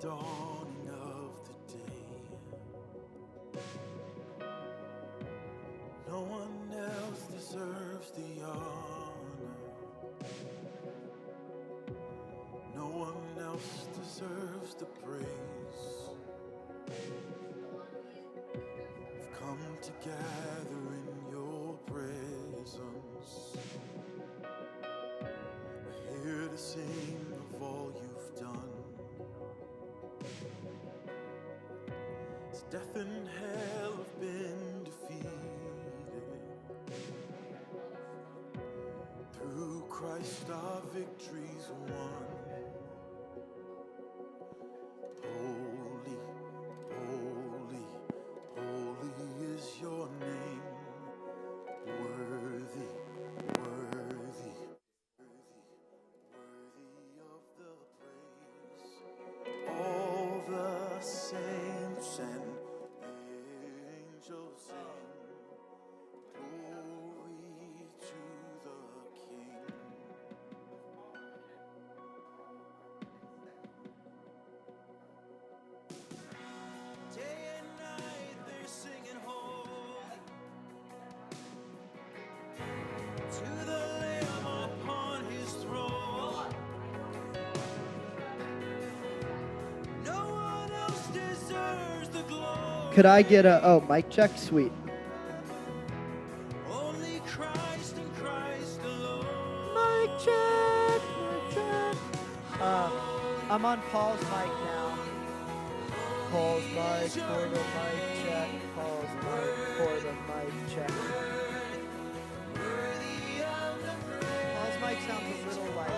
dawning of the day. No one else deserves the honor. No one else deserves the praise. We've come together in your presence. We're here to sing of all you've done. As death and hell have been defeated, through Christ our victory's won. Holy, holy, holy is your name. Worthy, worthy, worthy of the praise. All the saints and angels sing, glory to the King. Day and night they're singing holy to the Lamb upon his throne. No one else deserves the glory. Could I get a mic check? Sweet. Only Christ and Christ alone. Mic check, mic check. I'm on Paul's mic now. Paul's mic for the mic check. Paul's mic for the mic check. Paul's mic sounds a little like.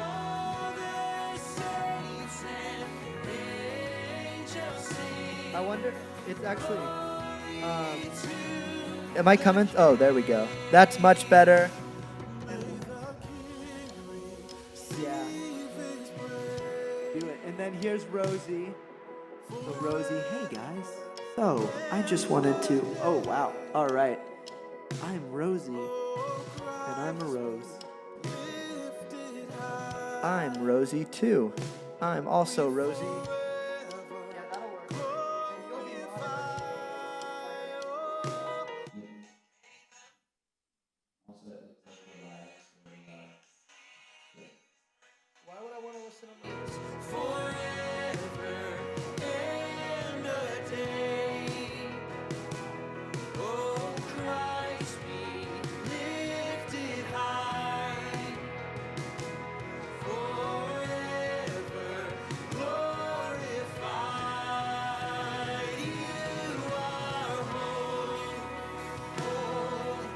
I wonder. It's actually. Am I coming? Oh, there we go. That's much better. Yeah. Do it. And then here's Rosie. So Rosie, hey guys. So I just wanted to. Oh wow. All right. I'm Rosie, and I'm a rose. I'm Rosie too. I'm also Rosie. Yeah, that'll work. You'll be Why would I want to listen to my Forever and a day. Oh, Christ be lifted high. Forever glorified. You are holy, holy,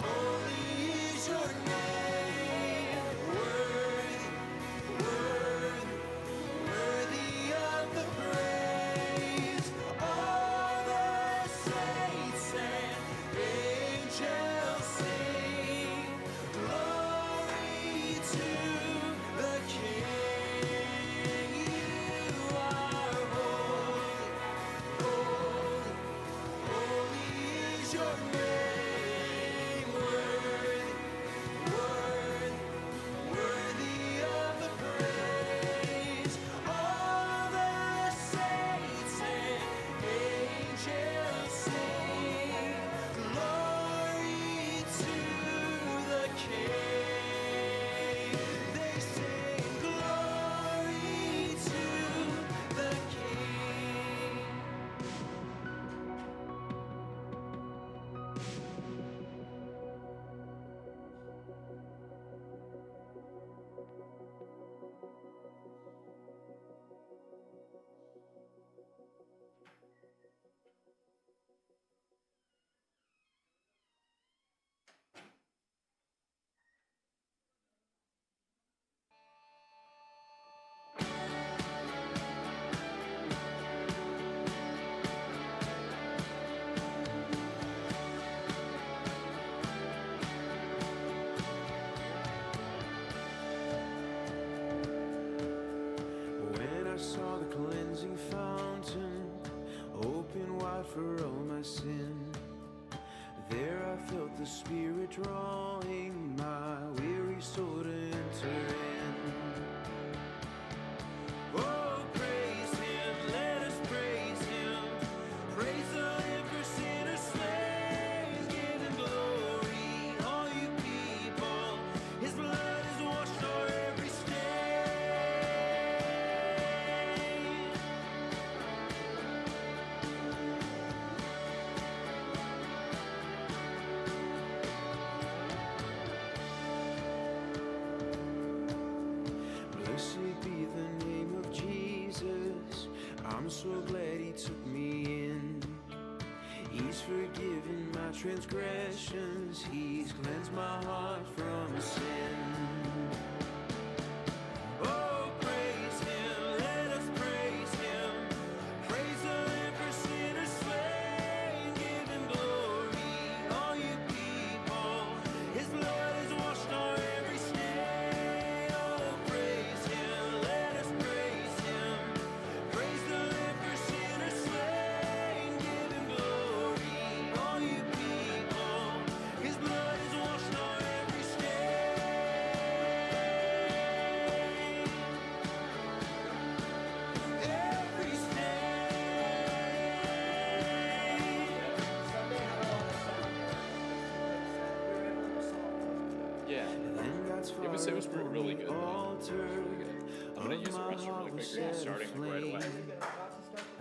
holy is your name. Worthy, worthy I'm so glad he took me in. He's forgiven my transgressions. He's cleansed my heart from sin. Oh, praise him, let us praise him. Praise the Lamb for sinners slain. Give him glory, all you people. His blood has washed our every stain. Oh, praise him, let us praise him. Praise the Lamb for sinners slain. Give him glory, all you people. His blood has washed our every stain. Every stain. Yeah. It was really good. Though. It was really good. I'm gonna use the restroom really quick. You're starting like right away.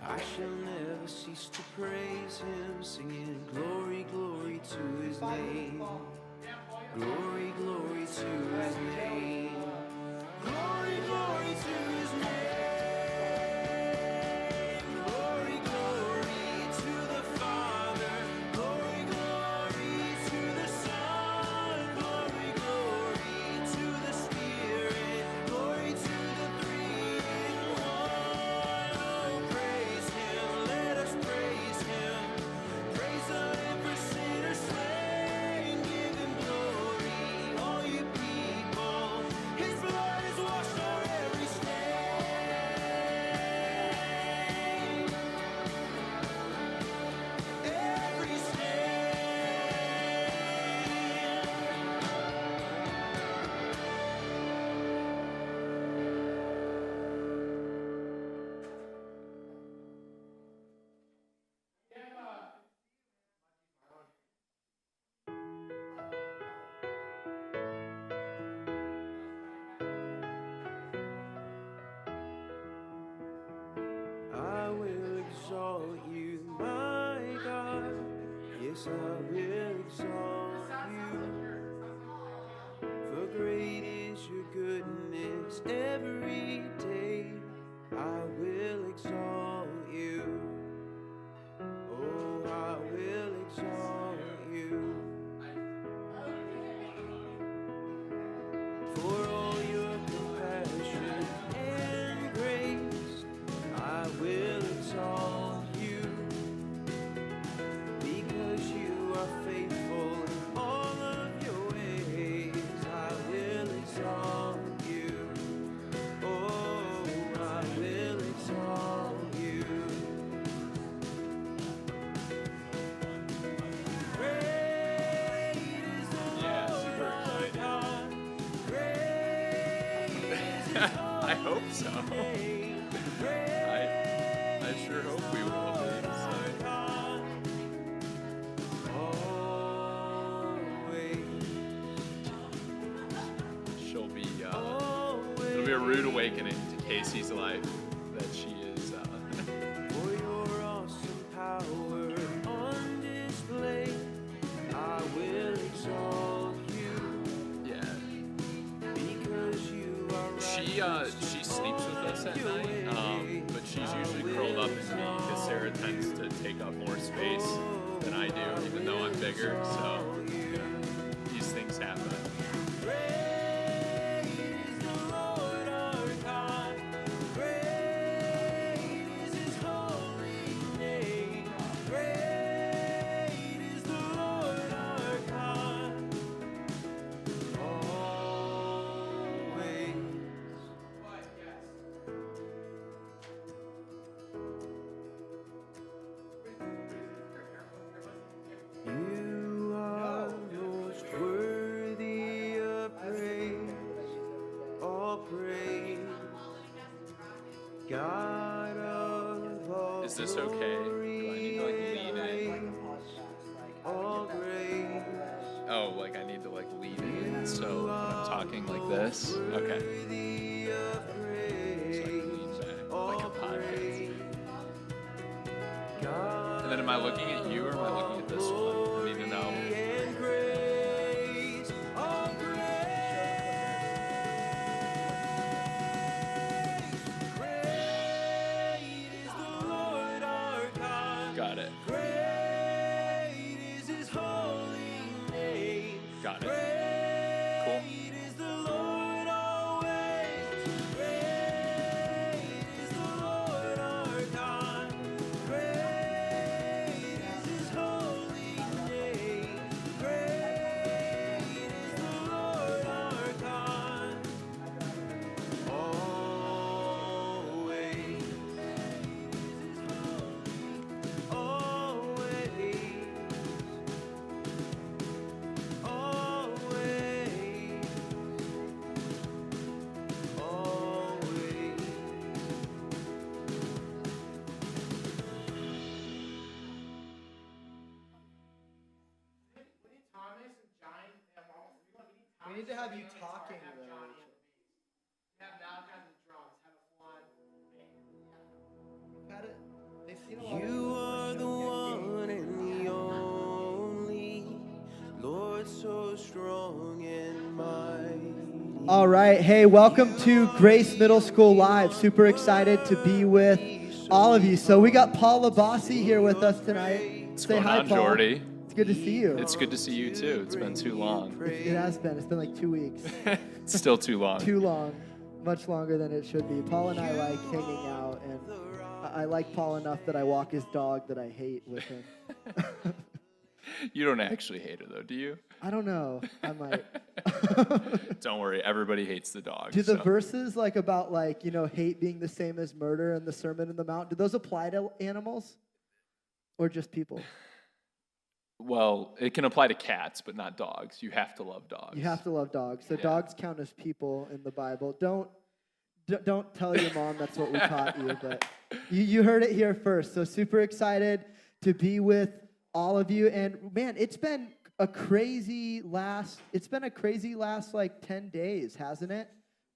I shall never cease to praise him, singing glory, glory to his name. Glory, glory to his name. Glory, glory to his name. Glory, glory to the Father. Glory, glory to the Son. Glory, glory to the Spirit. Glory to the three in one. Oh, praise him, let us praise him. Praise the Lamb for sinners slain. Give him glory, all you people. His blood has washed our every stain. Every I will exalt you, my God. Yes, I will exalt you. For great is your goodness every day. I will exalt you. Oh, I will exalt you. For all your compassion and grace, I will exalt you. Because you are faithful in all of your ways, I will exalt you. Oh, I will exalt you. Great is the Yeah, Lord super our excited. God. Great is his I hope so. I sure hope we will be. So she'll be. It'll be a rude awakening to Casey's life that she is. For your awesome power on display, I will exalt you. Yeah. Because you are She sleeps with us at night, but she's usually curled up in me because Sarah tends to take up more space than I do, even though I'm bigger. So you know, these things happen. Great is the Lord our God. Great is his holy name. Great is the Lord our God. Always. You are most worthy of praise, all praise, God of all Is this okay? Do I need to like lean in? all grace, Oh, like I need to like lean in. So when I'm talking like this, okay. worthy of So I praise, can lean back like a podcast. God And then am I looking at you or am I looking at this one? I need to know. and grace, all grace. Great is the got it. Cool. Great is the Lord always. Great is the Lord our God. Great is His holy name. Great is the Lord our God. Always. Always. Always. Always. We need to have you talking, though. You are the one and the only Lord, so strong and mighty. All right. Hey, welcome to Grace Middle School Live. Super excited to be with all of you. So we got Paul Labasi here with us tonight. What's Say going hi, on, Paul. Jordy? It's good to see you. It's good to see you too. It's been too long. It has been. It's been like 2 weeks. It's still too long. Too long. Much longer than it should be. Paul and I like hanging out, and I like Paul enough that I walk his dog that I hate with him. You don't actually hate her though, do you? I don't know. I might. Don't worry, everybody hates the dog. Do the so. verses like about like, hate being the same as murder and the Sermon on the Mount, do those apply to animals or just people? Well, it can apply to cats, but not dogs. You have to love dogs. You have to love dogs. So Yeah. dogs count as people in the Bible. Don't tell your mom that's what we taught you, but you heard it here first. So super excited to be with all of you. And man, it's been a crazy last like 10 days, hasn't it?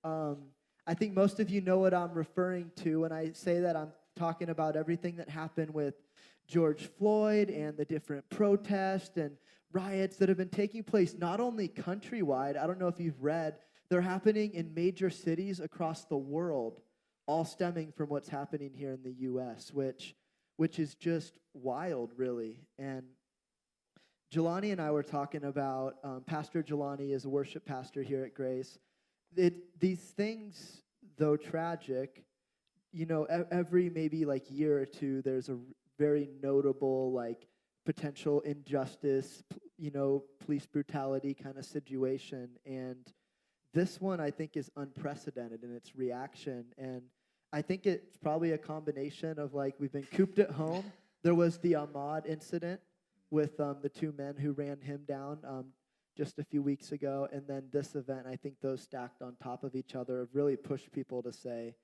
I think most of you know what I'm referring to when I say that. I'm talking about everything that happened with George Floyd and the different protests and riots that have been taking place, not only countrywide. I don't know if you've read, they're happening in major cities across the world, all stemming from what's happening here in the U.S., which is just wild, really. And Jelani and I were talking about, Pastor Jelani is a worship pastor here at Grace. These things, though tragic, every maybe like year or two, there's a very notable like potential injustice, police brutality kind of situation. And this one, I think, is unprecedented in its reaction. And I think it's probably a combination of like we've been cooped at home. There was the Ahmaud incident with the two men who ran him down just a few weeks ago. And then this event, I think those stacked on top of each other have really pushed people to say,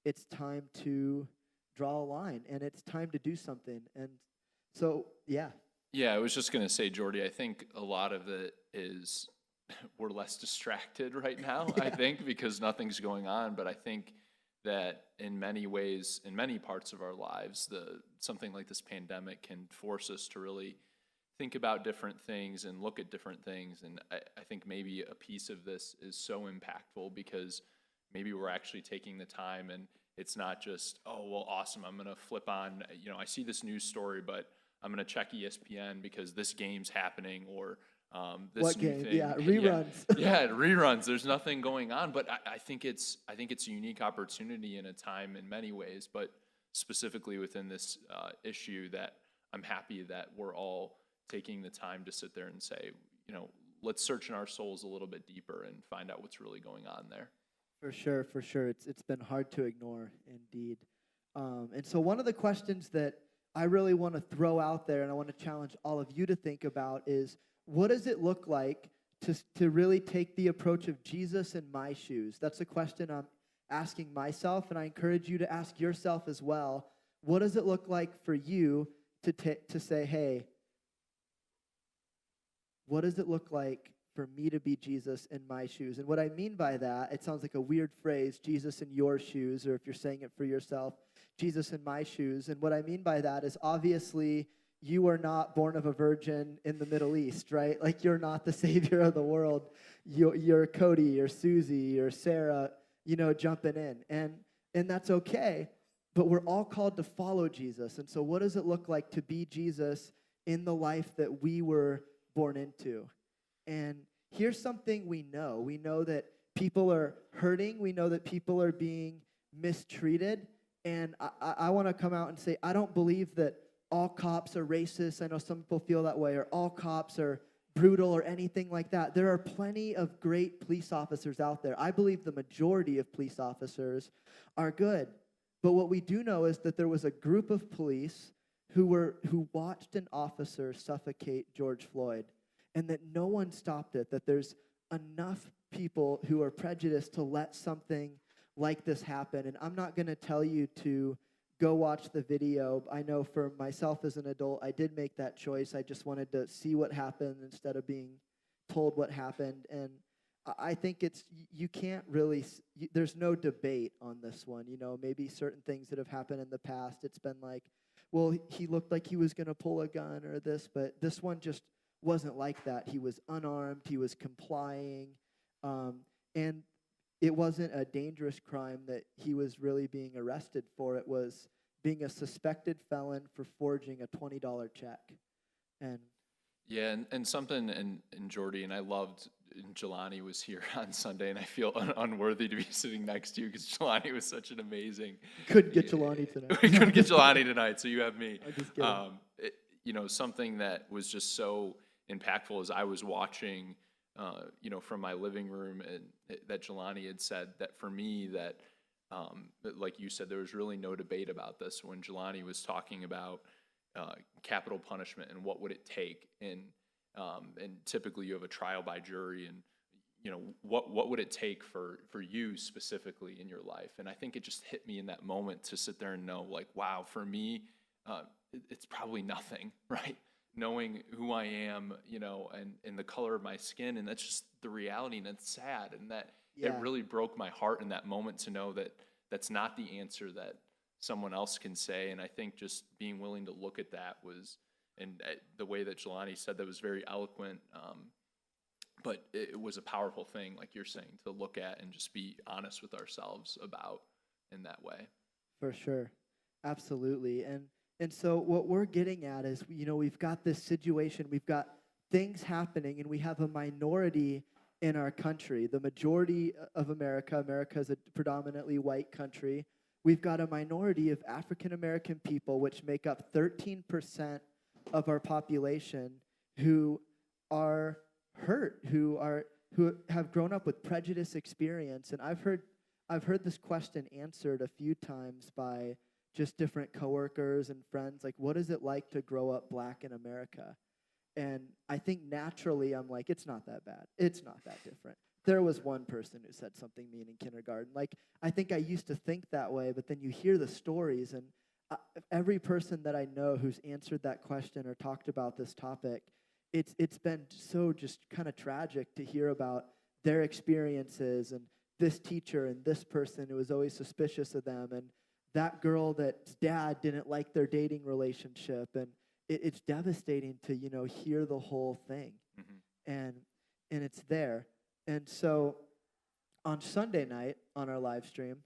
it's time to draw a line and it's time to do something. And so, yeah. Yeah, I was just going to say, Jordy, I think a lot of it is we're less distracted right now, I think, because nothing's going on. But I think that in many ways, in many parts of our lives, something like this pandemic can force us to really think about different things and look at different things. And I think maybe a piece of this is so impactful because maybe we're actually taking the time and it's not just, oh, well, awesome, I'm going to flip on, I see this news story, but I'm going to check ESPN because this game's happening or this What new game? thing. Yeah, reruns. Yeah, reruns. There's nothing going on, but I think it's a unique opportunity in a time in many ways, but specifically within this issue that I'm happy that we're all taking the time to sit there and say, let's search in our souls a little bit deeper and find out what's really going on there. For sure. It's been hard to ignore, indeed. And so one of the questions that I really want to throw out there and I want to challenge all of you to think about is, what does it look like to really take the approach of Jesus in my shoes? That's a question I'm asking myself, and I encourage you to ask yourself as well. What does it look like for you to say, hey, what does it look like for me to be Jesus in my shoes? And what I mean by that, it sounds like a weird phrase, Jesus in your shoes, or if you're saying it for yourself, Jesus in my shoes. And what I mean by that is obviously you are not born of a virgin in the Middle East, right? Like you're not the savior of the world. You're Cody, you're Susie, you're Sarah, jumping in. And that's okay, but we're all called to follow Jesus. And so what does it look like to be Jesus in the life that we were born into? And here's something we know. We know that people are hurting. We know that people are being mistreated. And I want to come out and say, I don't believe that all cops are racist. I know some people feel that way, or all cops are brutal or anything like that. There are plenty of great police officers out there. I believe the majority of police officers are good. But what we do know is that there was a group of police who watched an officer suffocate George Floyd, and that no one stopped it, that there's enough people who are prejudiced to let something like this happen. And I'm not going to tell you to go watch the video. I know for myself as an adult, I did make that choice. I just wanted to see what happened instead of being told what happened. And I think you can't really, there's no debate on this one. You know, maybe certain things that have happened in the past, it's been like, well, he looked like he was going to pull a gun or this, but this one just wasn't like that. He was unarmed, he was complying, and it wasn't a dangerous crime that he was really being arrested for. It was being a suspected felon for forging a $20 check. And Yeah, and something, and Jordy, and I loved, and Jelani was here on Sunday, and I feel unworthy to be sitting next to you because Jelani was such an amazing. couldn't get Jelani tonight. We couldn't get Jelani tonight, so you have me. I'm just kidding. You know, something that was just so impactful as I was watching, you know, from my living room, and that Jelani had said that for me, that like you said, there was really no debate about this when Jelani was talking about capital punishment and what would it take, and typically you have a trial by jury, and you know what would it take for you specifically in your life. And I think it just hit me in that moment to sit there and know, like, wow, for me it's probably nothing, right? Knowing who I am, you know, and the color of my skin, and that's just the reality, and it's sad, and that it really broke my heart in that moment to know that that's not the answer that someone else can say. And I think just being willing to look at that was, and the way that Jelani said that was very eloquent, but it was a powerful thing, like you're saying, to look at and just be honest with ourselves about in that way. For sure. Absolutely. And so what we're getting at is, you know, we've got this situation, we've got things happening, and we have a minority in our country. The majority of America is a predominantly white country. We've got a minority of African American people, which make up 13% of our population, who are hurt, who have grown up with prejudice experience. And I've heard this question answered a few times by just different coworkers and friends, like, what is it like to grow up black in America? And I think naturally I'm like, it's not that bad. It's not that different. There was one person who said something mean in kindergarten. Like, I think I used to think that way, but then you hear the stories, and every person that I know who's answered that question or talked about this topic, it's been so just kind of tragic to hear about their experiences, and this teacher and this person who was always suspicious of them, and that girl that's dad didn't like their dating relationship, and it's devastating to, you know, hear the whole thing, and it's there. And so on Sunday night on our live stream,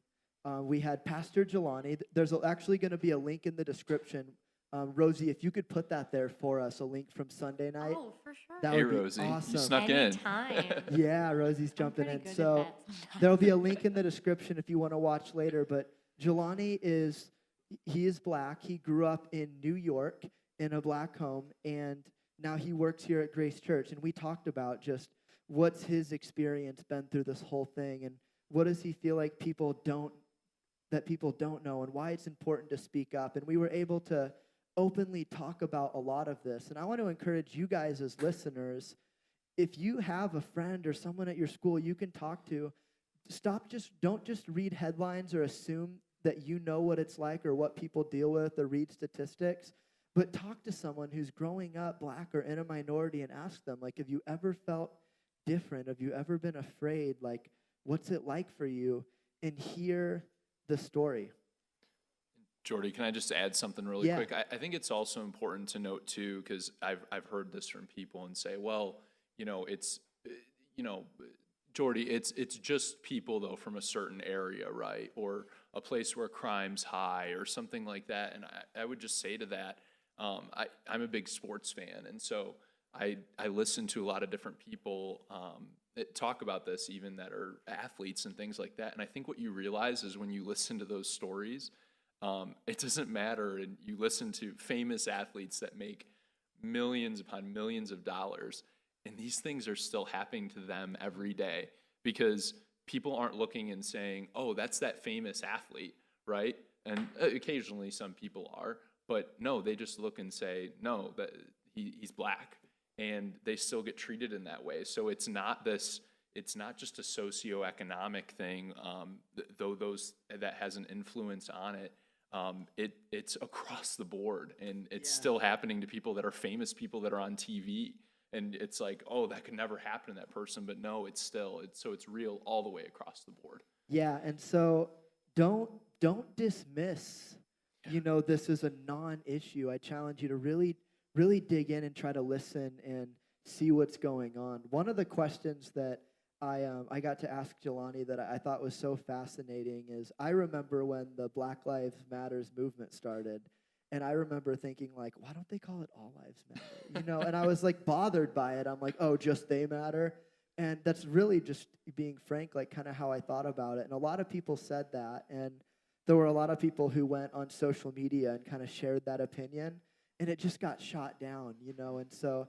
we had Pastor Jelani. There's actually going to be a link in the description. Rosie, if you could put that there for us, a link from Sunday night. Oh, for sure. That Hey, would be Rosie, awesome. you snuck in. Anytime. Yeah, Rosie's jumping pretty in. good at So that sometimes. there'll be a link in the description if you want to watch later. But Jelani is black. He grew up in New York in a black home, and now he works here at Grace Church. And we talked about just what's his experience been through this whole thing, and what does he feel like people don't know, and why it's important to speak up. And we were able to openly talk about a lot of this. And I want to encourage you guys as listeners, if you have a friend or someone at your school you can talk to, don't just read headlines or assume that you know what it's like or what people deal with or read statistics, but talk to someone who's growing up black or in a minority and ask them, like, have you ever felt different? Have you ever been afraid? Like, what's it like for you? And hear the story. Jordy, can I just add something really Yeah. quick? I think it's also important to note too, because I've heard this from people and say, well, you know, it's, you know, Jordy, it's just people though from a certain area, right? Or a place where crime's high or something like that. And I would just say to that, I'm a big sports fan, and so I listen to a lot of different people that talk about this, even that are athletes and things like that. And I think what you realize is when you listen to those stories, it doesn't matter. And you listen to famous athletes that make millions upon millions of dollars, and these things are still happening to them every day because people aren't looking and saying, oh, that's that famous athlete, right? And occasionally some people are, but no, they just look and say, no, that he's black, and they still get treated in that way. So it's not just a socioeconomic thing, though those that has an influence on it. It's across the board, and it's still happening to people that are famous, people that are on TV. And it's like, oh, that could never happen to that person, but no, it's real all the way across the board. Yeah, and so don't dismiss, this is a non-issue. I challenge you to really, really dig in and try to listen and see what's going on. One of the questions that I got to ask Jelani that I thought was so fascinating is I remember when the Black Lives Matters movement started, and I remember thinking, like, why don't they call it All Lives Matter? And I was, like, bothered by it. I'm like, oh, just they matter? And that's really just being frank, like, kind of how I thought about it. And a lot of people said that, and there were a lot of people who went on social media and kind of shared that opinion, and it just got shot down, And so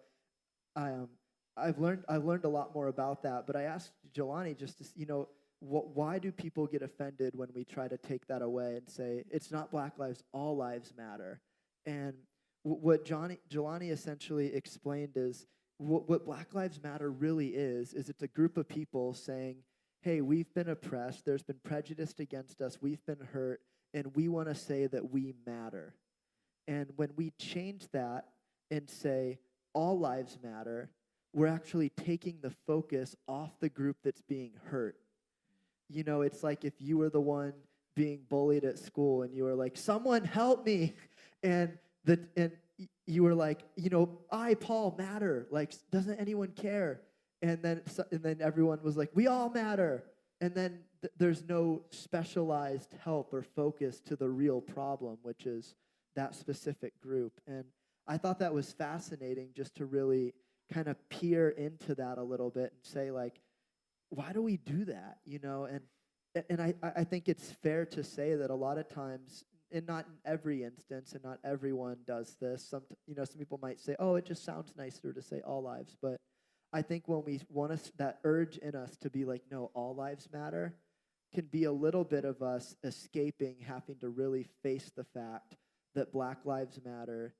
I've learned a lot more about that. But I asked Jelani just to, why do people get offended when we try to take that away and say, it's not Black lives, all lives matter? And what Jelani essentially explained is what Black Lives Matter really is it's a group of people saying, hey, we've been oppressed, there's been prejudice against us, we've been hurt, and we want to say that we matter. And when we change that and say, all lives matter, we're actually taking the focus off the group that's being hurt. It's like if you were the one being bullied at school and you were like, someone help me. And you were like, I, Paul, matter. Like, doesn't anyone care? And then everyone was like, we all matter. And then there's no specialized help or focus to the real problem, which is that specific group. And I thought that was fascinating just to really kind of peer into that a little bit and say, like, why do we do that? And I think it's fair to say that a lot of times, and not in every instance, and not everyone does this. Some people might say, oh, it just sounds nicer to say all lives. But I think when we want that urge in us to be like, no, all lives matter, can be a little bit of us escaping having to really face the fact that Black Lives Matter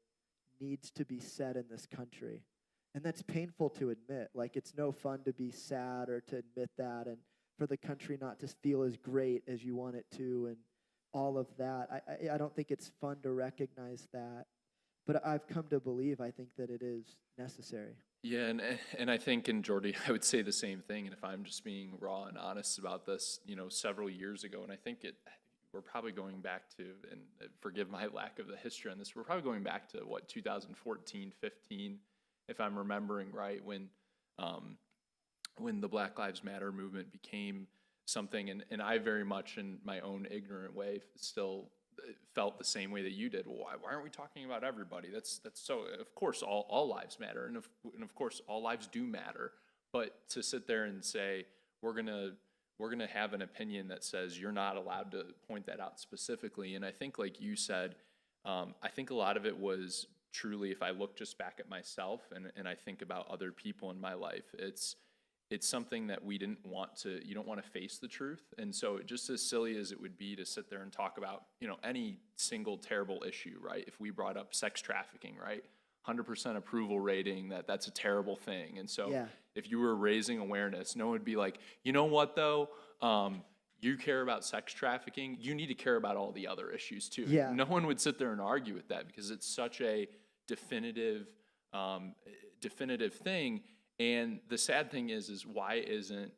needs to be said in this country. And that's painful to admit. Like, it's no fun to be sad or to admit that, and for the country not to feel as great as you want it to, and all of that. I don't think it's fun to recognize that. But I've come to believe, I think, that it is necessary. Yeah, and I think, and Jordy, I would say the same thing. And if I'm just being raw and honest about this, several years ago, and I think we're probably going back to, and forgive my lack of the history on this, we're probably going back to, 2014, 15, if I'm remembering right, when the Black Lives Matter movement became something, and I very much in my own ignorant way still felt the same way that you did. Well, why aren't we talking about everybody? That's so, of course, all lives matter, and of course, all lives do matter. But to sit there and say, we're gonna have an opinion that says you're not allowed to point that out specifically, and I think, like you said, I think a lot of it was truly, if I look just back at myself and I think about other people in my life, it's something that you don't want to face the truth. And so just as silly as it would be to sit there and talk about, any single terrible issue, right? If we brought up sex trafficking, right? 100% approval rating, that's a terrible thing. And so if you were raising awareness, no one would be like, you know what though? You care about sex trafficking, you need to care about all the other issues too. Yeah. No one would sit there and argue with that because it's such a definitive thing. And the sad thing is why isn't,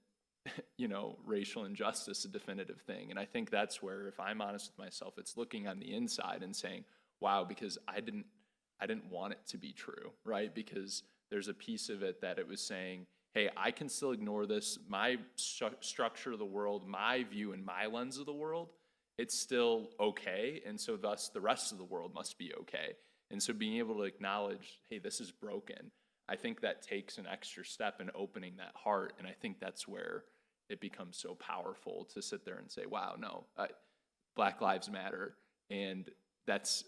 racial injustice a definitive thing? And I think that's where, if I'm honest with myself, it's looking on the inside and saying, wow, because I didn't want it to be true, right? Because there's a piece of it that it was saying, hey, I can still ignore this. My structure of the world, my view and my lens of the world, it's still okay. And so thus the rest of the world must be okay. And so being able to acknowledge, hey, this is broken. I think that takes an extra step in opening that heart. And I think that's where it becomes so powerful to sit there and say, wow, no, Black Lives Matter. And that's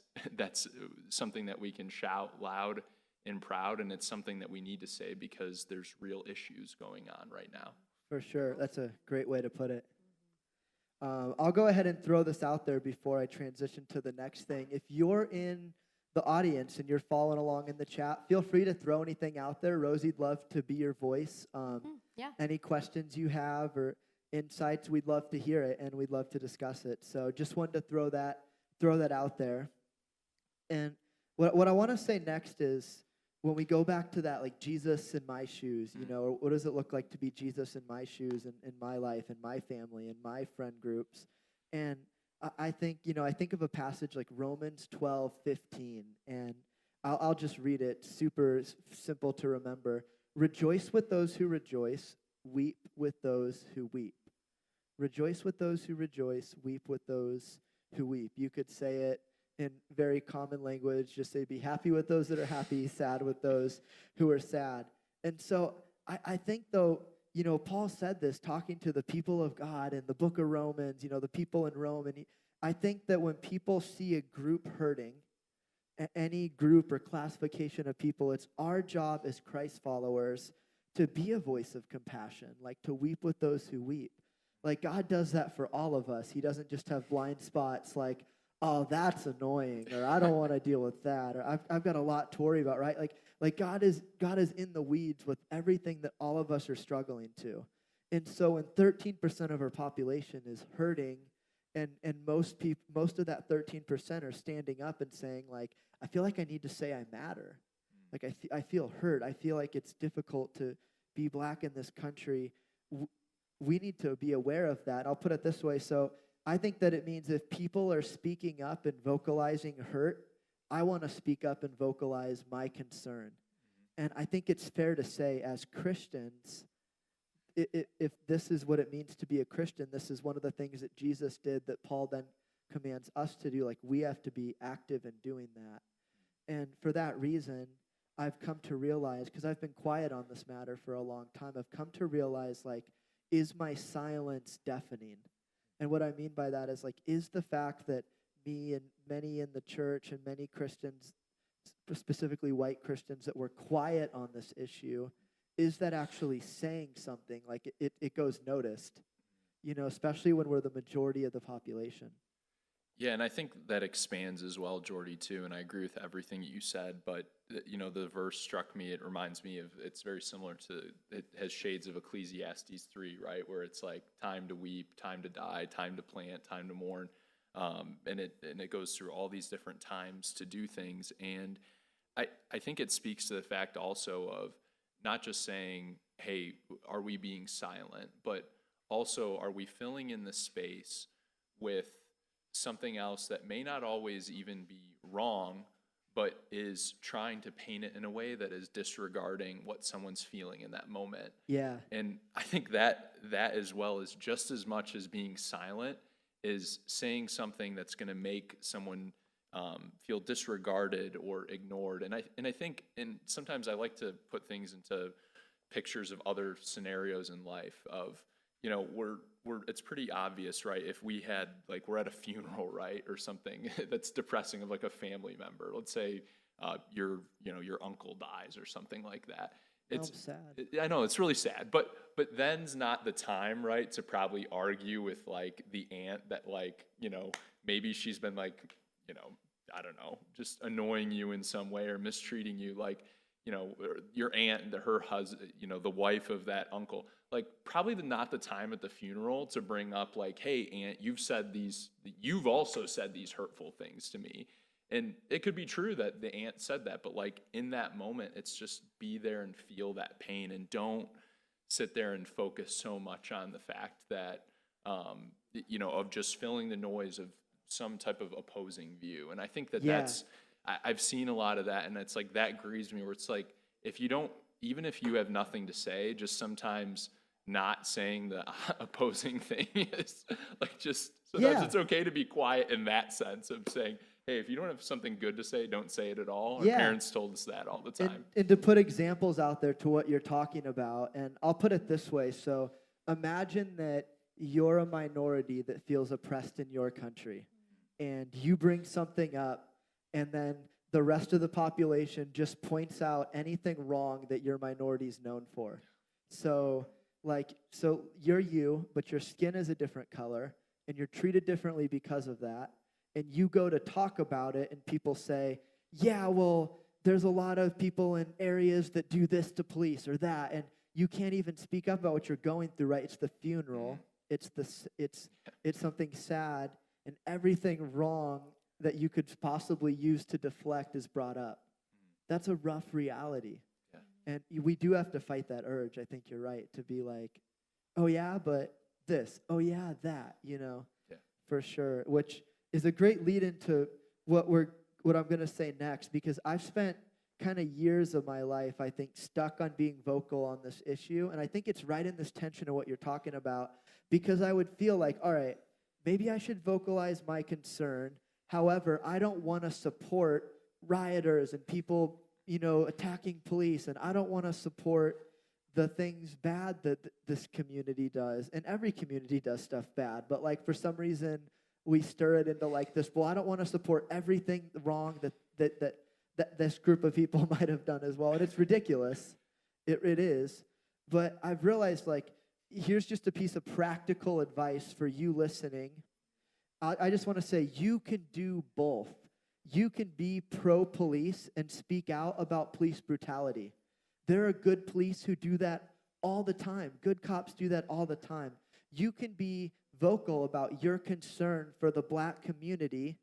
something that we can shout loud and proud. And it's something that we need to say because there's real issues going on right now. For sure. That's a great way to put it. I'll go ahead and throw this out there before I transition to the next thing. If you're in the audience and you're following along in the chat, feel free to throw anything out there. Rosie'd love to be your voice. Yeah. Any questions you have or insights, we'd love to hear it, and we'd love to discuss it. So just wanted to throw that out there. And what I want to say next is, when we go back to that, like Jesus in my shoes, you know, or what does it look like to be Jesus in my shoes in my life and my family and my friend groups? And I think, you know, I think of a passage like Romans 12:15, and I'll just read it, super simple to remember. Rejoice with those who rejoice, weep with those who weep. Rejoice with those who rejoice, weep with those who weep. You could say it in very common language, just say, be happy with those that are happy, sad with those who are sad. And so I think, though, you know, Paul said this talking to the people of God in the book of Romans, you know, the people in Rome. And I think that when people see a group hurting, any group or classification of people, it's our job as Christ followers to be a voice of compassion, like to weep with those who weep. Like God does that for all of us. He doesn't just have blind spots like, oh, that's annoying, or I don't want to deal with that, or I've got a lot to worry about, right? Like God is in the weeds with everything that all of us are struggling to. And so when 13% of our population is hurting, and most of that 13% are standing up and saying, like, I feel like I need to say I matter. Like I feel hurt. I feel like it's difficult to be Black in this country. We need to be aware of that. I'll put it this way. So I think that it means if people are speaking up and vocalizing hurt, I want to speak up and vocalize my concern. And I think it's fair to say, as Christians, if this is what it means to be a Christian, this is one of the things that Jesus did that Paul then commands us to do. Like, we have to be active in doing that. And for that reason, I've come to realize, because I've been quiet on this matter for a long time, I've come to realize, like, is my silence deafening? And what I mean by that is, like, is the fact that me and many in the church and many Christians, specifically white Christians, that were quiet on this issue, is that actually saying something? Like, it goes noticed, you know, especially when we're the majority of the population. Yeah, and I think that expands as well, Jordy, too, and I agree with everything you said, but, you know, the verse struck me. It reminds me of, it's very similar to, it has shades of Ecclesiastes 3, right, where it's like time to weep, time to die, time to plant, time to mourn, and it goes through all these different times to do things, and I think it speaks to the fact also of not just saying, hey, are we being silent, but also, are we filling in the space with something else that may not always even be wrong, but is trying to paint it in a way that is disregarding what someone's feeling in that moment. Yeah. And I think that as well is just as much as being silent is saying something that's going to make someone feel disregarded or ignored. And I think, and sometimes I like to put things into pictures of other scenarios in life of, you know, it's pretty obvious, right? If we had, like, we're at a funeral, right, or something that's depressing of like a family member. Let's say your uncle dies or something like that. It's sad. I know it's really sad, but then's not the time, right, to probably argue with like the aunt that, like, you know, maybe she's been like, you know, I don't know, just annoying you in some way or mistreating you, like, you know, your aunt, her husband, you know, the wife of that uncle, like, probably not the time at the funeral to bring up, like, hey, aunt, you've also said these hurtful things to me. And it could be true that the aunt said that, but, like, in that moment, it's just be there and feel that pain, and don't sit there and focus so much on the fact that, you know, of just filling the noise of some type of opposing view. And I think that's, I've seen a lot of that, and it's like, that grieves me, where it's like, even if you have nothing to say, just sometimes not saying the opposing thing is like, just sometimes it's okay to be quiet in that sense of saying, hey, if you don't have something good to say, don't say it at all. Our Yeah. parents told us that all the time. And to put examples out there to what you're talking about, and I'll put it this way. So imagine that you're a minority that feels oppressed in your country, and you bring something up, and then the rest of the population just points out anything wrong that your minority is known for. So, so you're you, but your skin is a different color, and you're treated differently because of that. And you go to talk about it, and people say, yeah, well, there's a lot of people in areas that do this to police or that, and you can't even speak up about what you're going through, right? It's the funeral. It's something sad, and everything wrong that you could possibly use to deflect is brought up. That's a rough reality. And we do have to fight that urge. I think you're right, to be like, oh yeah, but this, oh yeah, that, for sure. Which is a great lead into what I'm going to say next, because I've spent kind of years of my life, I think, stuck on being vocal on this issue. And I think it's right in this tension of what you're talking about, because I would feel like, all right, maybe I should vocalize my concern. However, I don't want to support rioters and people, attacking police, and I don't want to support the things bad that this community does. And every community does stuff bad, but like for some reason we stir it into like this, well, I don't want to support everything wrong that this group of people might have done as well. And it's ridiculous. It is. But I've realized, like, here's just a piece of practical advice for you listening. I just want to say you can do both. You can be pro-police and speak out about police brutality. There are good police who do that all the time. Good cops do that all the time. You can be vocal about your concern for the black community,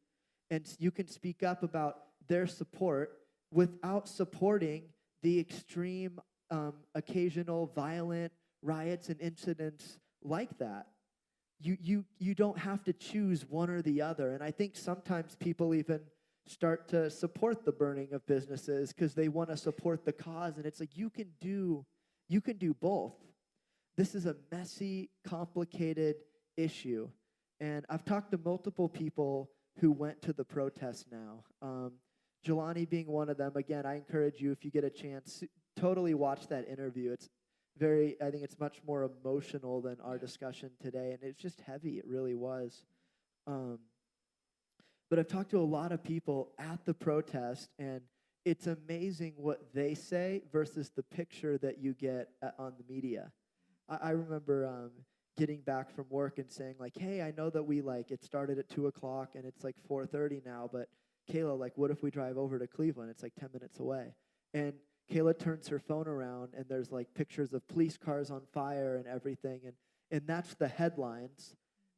and you can speak up about their support without supporting the extreme, occasional violent riots and incidents like that. You don't have to choose one or the other. And I think sometimes people even start to support the burning of businesses because they want to support the cause. And it's like, you can do both. This is a messy, complicated issue. And I've talked to multiple people who went to the protest now. Jelani being one of them. Again, I encourage you, if you get a chance, totally watch that interview. I think it's much more emotional than our discussion today, and it's just heavy. It really was. But I've talked to a lot of people at the protest, and it's amazing what they say versus the picture that you get on the media. I remember getting back from work and saying, like, hey, I know that it started at 2 o'clock, and it's like 4:30 now, but Kayla, like, what if we drive over to Cleveland? It's like 10 minutes away. And Kayla turns her phone around, and there's like pictures of police cars on fire and everything, and that's the headlines,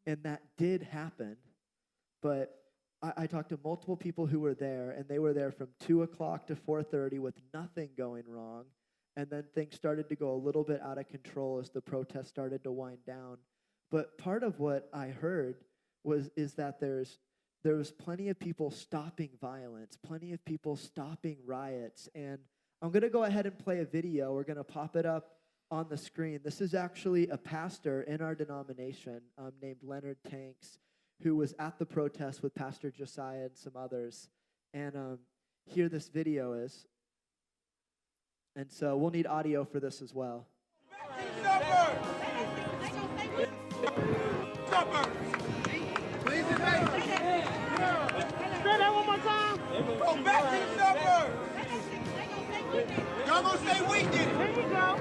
and that did happen. But I talked to multiple people who were there, and they were there from 2 o'clock to 4:30 with nothing going wrong, and then things started to go a little bit out of control as the protest started to wind down. But part of what I heard is that there was plenty of people stopping violence, plenty of people stopping riots, and I'm going to go ahead and play a video. We're going to pop it up on the screen. This is actually a pastor in our denomination named Leonard Tanks, who was at the protest with Pastor Josiah and some others. And here this video is. And so we'll need audio for this as well. Say that one more time. Go back to the suburbs. Y'all gonna say we did it. There you go.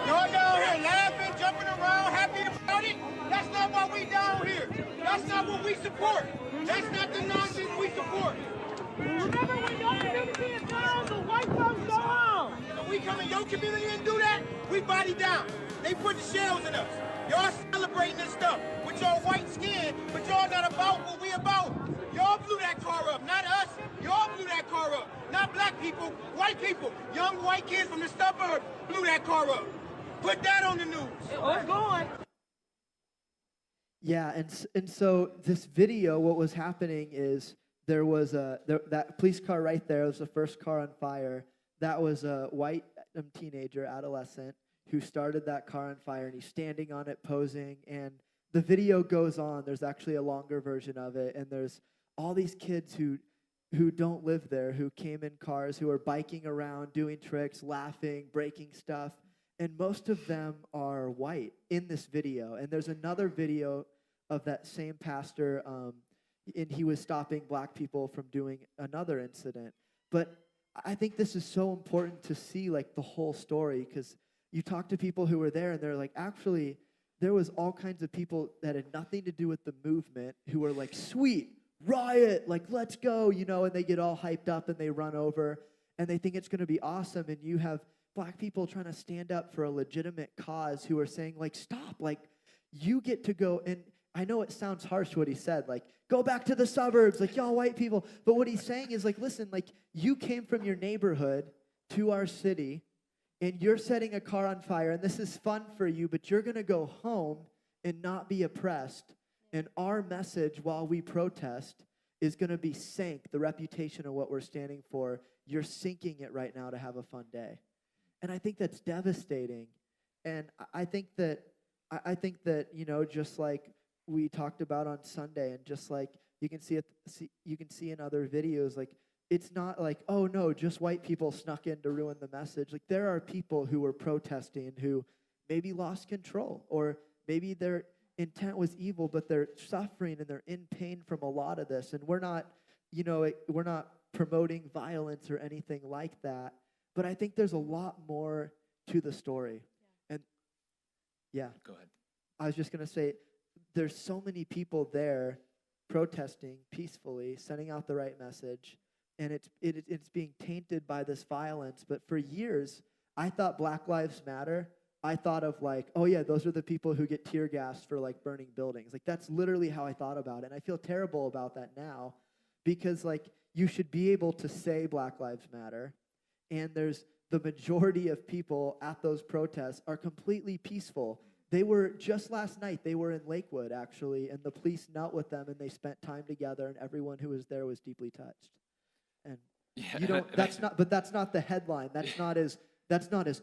Y'all down here laughing, jumping around, happy about it. That's not why we down here. That's not what we support. That's not the nonsense we support. Remember when your community is gone, the white folks go home. When we come in your community and do that, we body down. They put the shells in us. Y'all celebrating this stuff with your white skin, but y'all not about what we about. Y'all blew that car up, not us. Y'all blew that car up. Not black people, white people. Young white kids from the suburbs blew that car up. Put that on the news. What's going? Yeah, and so this video, what was happening is there was that police car right there was the first car on fire. That was a white teenager, adolescent, who started that car on fire, and he's standing on it posing, and the video goes on. There's actually a longer version of it, and there's all these kids who don't live there, who came in cars, who are biking around, doing tricks, laughing, breaking stuff. And most of them are white in this video. And there's another video of that same pastor, and he was stopping black people from doing another incident. But I think this is so important to see like the whole story, because you talk to people who were there and they're like, actually, there was all kinds of people that had nothing to do with the movement who were like, sweet, riot, like, let's go, you know, and they get all hyped up and they run over and they think it's going to be awesome. And you have black people trying to stand up for a legitimate cause who are saying, like, stop, like, you get to go. And I know it sounds harsh what he said, like, go back to the suburbs, like, y'all white people. But what he's saying is, like, listen, like, you came from your neighborhood to our city, and you're setting a car on fire, and this is fun for you, but you're going to go home and not be oppressed. And our message while we protest is going to be sank, the reputation of what we're standing for. You're sinking it right now to have a fun day. And I think that's devastating. And I think that, you know, just like we talked about on Sunday, and just like you can see in other videos, like, it's not like, oh no, just white people snuck in to ruin the message. Like, there are people who were protesting who maybe lost control, or maybe their intent was evil, but they're suffering and they're in pain from a lot of this. And we're not, you know, we're not promoting violence or anything like that. But I think there's a lot more to the story. And yeah. Go ahead. I was just going to say, there's so many people there protesting peacefully, sending out the right message, and it's being tainted by this violence. But for years, I thought Black Lives Matter, I thought of like, oh yeah, those are the people who get tear gassed for like burning buildings. Like, that's literally how I thought about it. And I feel terrible about that now, because like, you should be able to say Black Lives Matter, and there's the majority of people at those protests are completely peaceful. They were, just last night, they were in Lakewood, actually, and the police knelt with them, and they spent time together, and everyone who was there was deeply touched. And Yeah, you don't, that's not the headline. That's not as,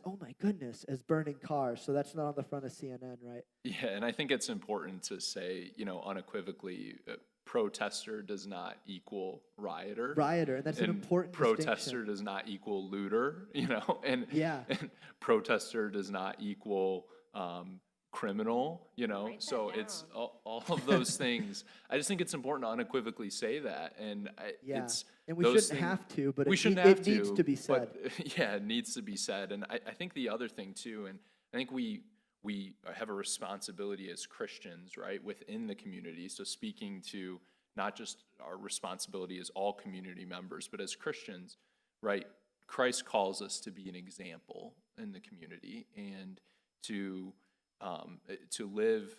oh my goodness, as burning cars. So that's not on the front of CNN, right? Yeah, and I think it's important to say, you know, unequivocally, protester does not equal rioter. Rioter, and that's an important protester distinction. does not equal looter, you know, and, Yeah. and protester does not equal criminal, you know. Write that So down. it's all of those things. I just think it's important to unequivocally say that, and Yeah. it's And we those shouldn't things- have to, but we it, shouldn't it have needs to be said. But, yeah, it needs to be said. And I think the other thing too, and I think we have a responsibility as Christians, right, within the community. So speaking to not just our responsibility as all community members, but as Christians, right, Christ calls us to be an example in the community, and to live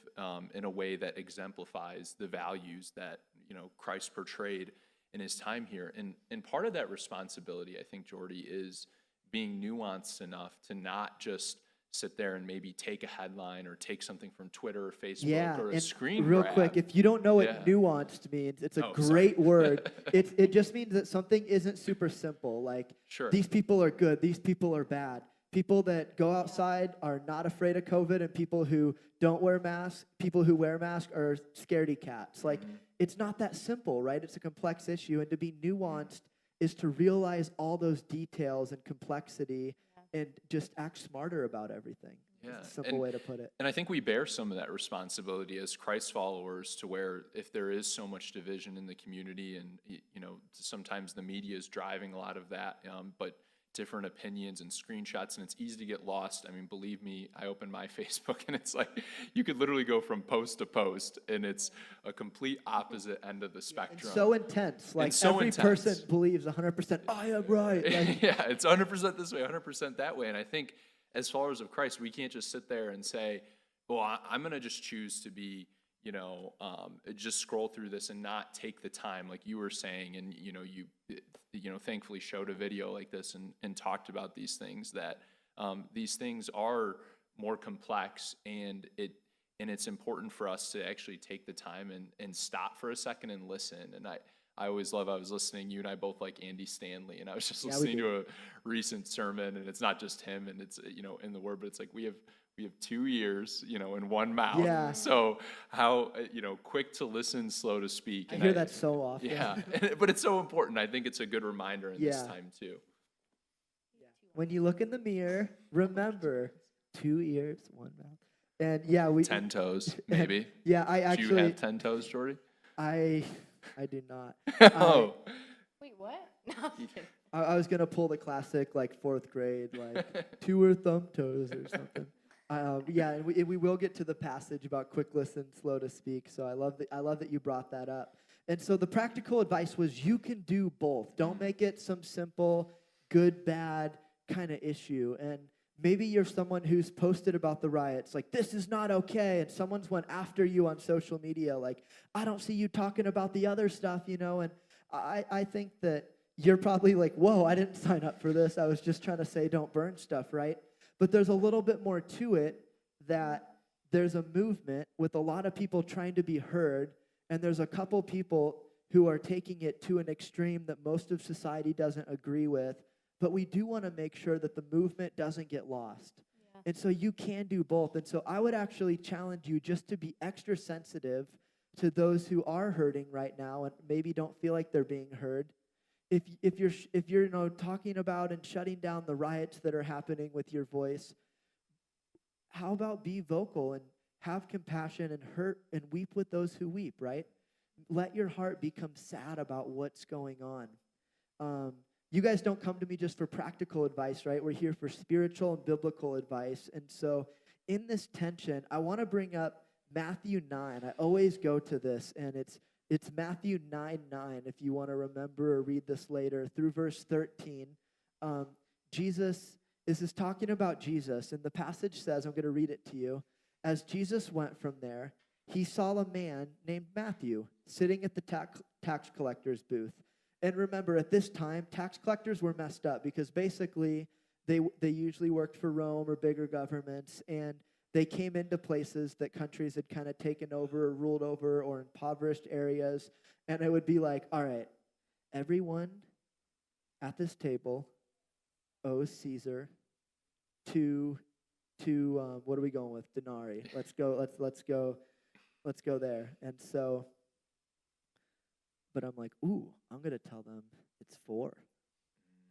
in a way that exemplifies the values that, you know, Christ portrayed in his time here. And part of that responsibility, I think, Jordy, is being nuanced enough to not just sit there and maybe take a headline or take something from Twitter or Facebook Yeah, or a and screen real grab. quick, if you don't know what Yeah. nuanced means, it's a Oh, great sorry. word. It just means that something isn't super simple. Like, Sure. these people are good, these people are bad. People that go outside are not afraid of COVID, and people who don't wear masks, people who wear masks are scaredy cats. Like, it's not that simple, right? It's a complex issue, and to be nuanced is to realize all those details and complexity and just act smarter about everything. Yeah, It's a simple and- way to put it. And I think we bear some of that responsibility as Christ followers, to where if there is so much division in the community, and you know, sometimes the media is driving a lot of that, but different opinions and screenshots, and it's easy to get lost. I mean, believe me, I open my Facebook and it's like, you could literally go from post to post, and it's a complete opposite end of the It's spectrum. so intense. Like, so every intense. person believes 100%, I am right. Like, Yeah, it's 100% this way, 100% that way. And I think as followers of Christ, we can't just sit there and say, well, I'm going to just choose to be, you know, just scroll through this and not take the time, like you were saying. And, you know, thankfully showed a video like this and talked about these things, that these things are more complex, and it's important for us to actually take the time and stop for a second and listen. And I always love, I was listening, you and I both like Andy Stanley, and I was just Yeah, we listening do. to a recent sermon, and it's not just him, and it's, you know, in the Word, but it's like we We have 2 ears, in one mouth. Yeah. So how, quick to listen, slow to speak. I And hear that so often. Yeah, but it's so important. I think it's a good reminder in this Yeah. time too. When you look in the mirror, remember 2 ears, 1 mouth. And yeah, we 10 toes, maybe. Yeah, I Do you actually have 10 toes, Jordy? I do not. Oh, Wait, what? No, I'm kidding. I was gonna pull the classic like 4th grade, like 2 or thumb toes or something. Yeah, and we will get to the passage about quick listen, slow to speak. So I love that you brought that up. And so the practical advice was you can do both. Don't make it some simple good bad kind of issue. And maybe you're someone who's posted about the riots, like this is not okay, and someone's went after you on social media, like I don't see you talking about the other stuff, And I think that you're probably like, whoa, I didn't sign up for this. I was just trying to say don't burn stuff, right? But there's a little bit more to it, that there's a movement with a lot of people trying to be heard, and there's a couple people who are taking it to an extreme that most of society doesn't agree with, but we do want to make sure that the movement doesn't get lost. Yeah. And so you can do both. And so I would actually challenge you just to be extra sensitive to those who are hurting right now and maybe don't feel like they're being heard. If you're talking about and shutting down the riots that are happening with your voice, how about be vocal and have compassion and hurt and weep with those who weep, right? Let your heart become sad about what's going on. You guys don't come to me just for practical advice, right? We're here for spiritual and biblical advice. And so in this tension, I want to bring up Matthew 9. I always go to this, and it's Matthew 9:9, if you want to remember or read this later, through verse 13. This is talking about Jesus, and the passage says, I'm going to read it to you, as Jesus went from there, he saw a man named Matthew sitting at the tax collector's booth. And remember, at this time, tax collectors were messed up because basically they usually worked for Rome or bigger governments, and they came into places that countries had kind of taken over or ruled over or impoverished areas, and it would be like, all right, everyone at this table owes Caesar to what are we going with? Denarii. Let's go there. And so, but I'm like, ooh, I'm going to tell them it's 4.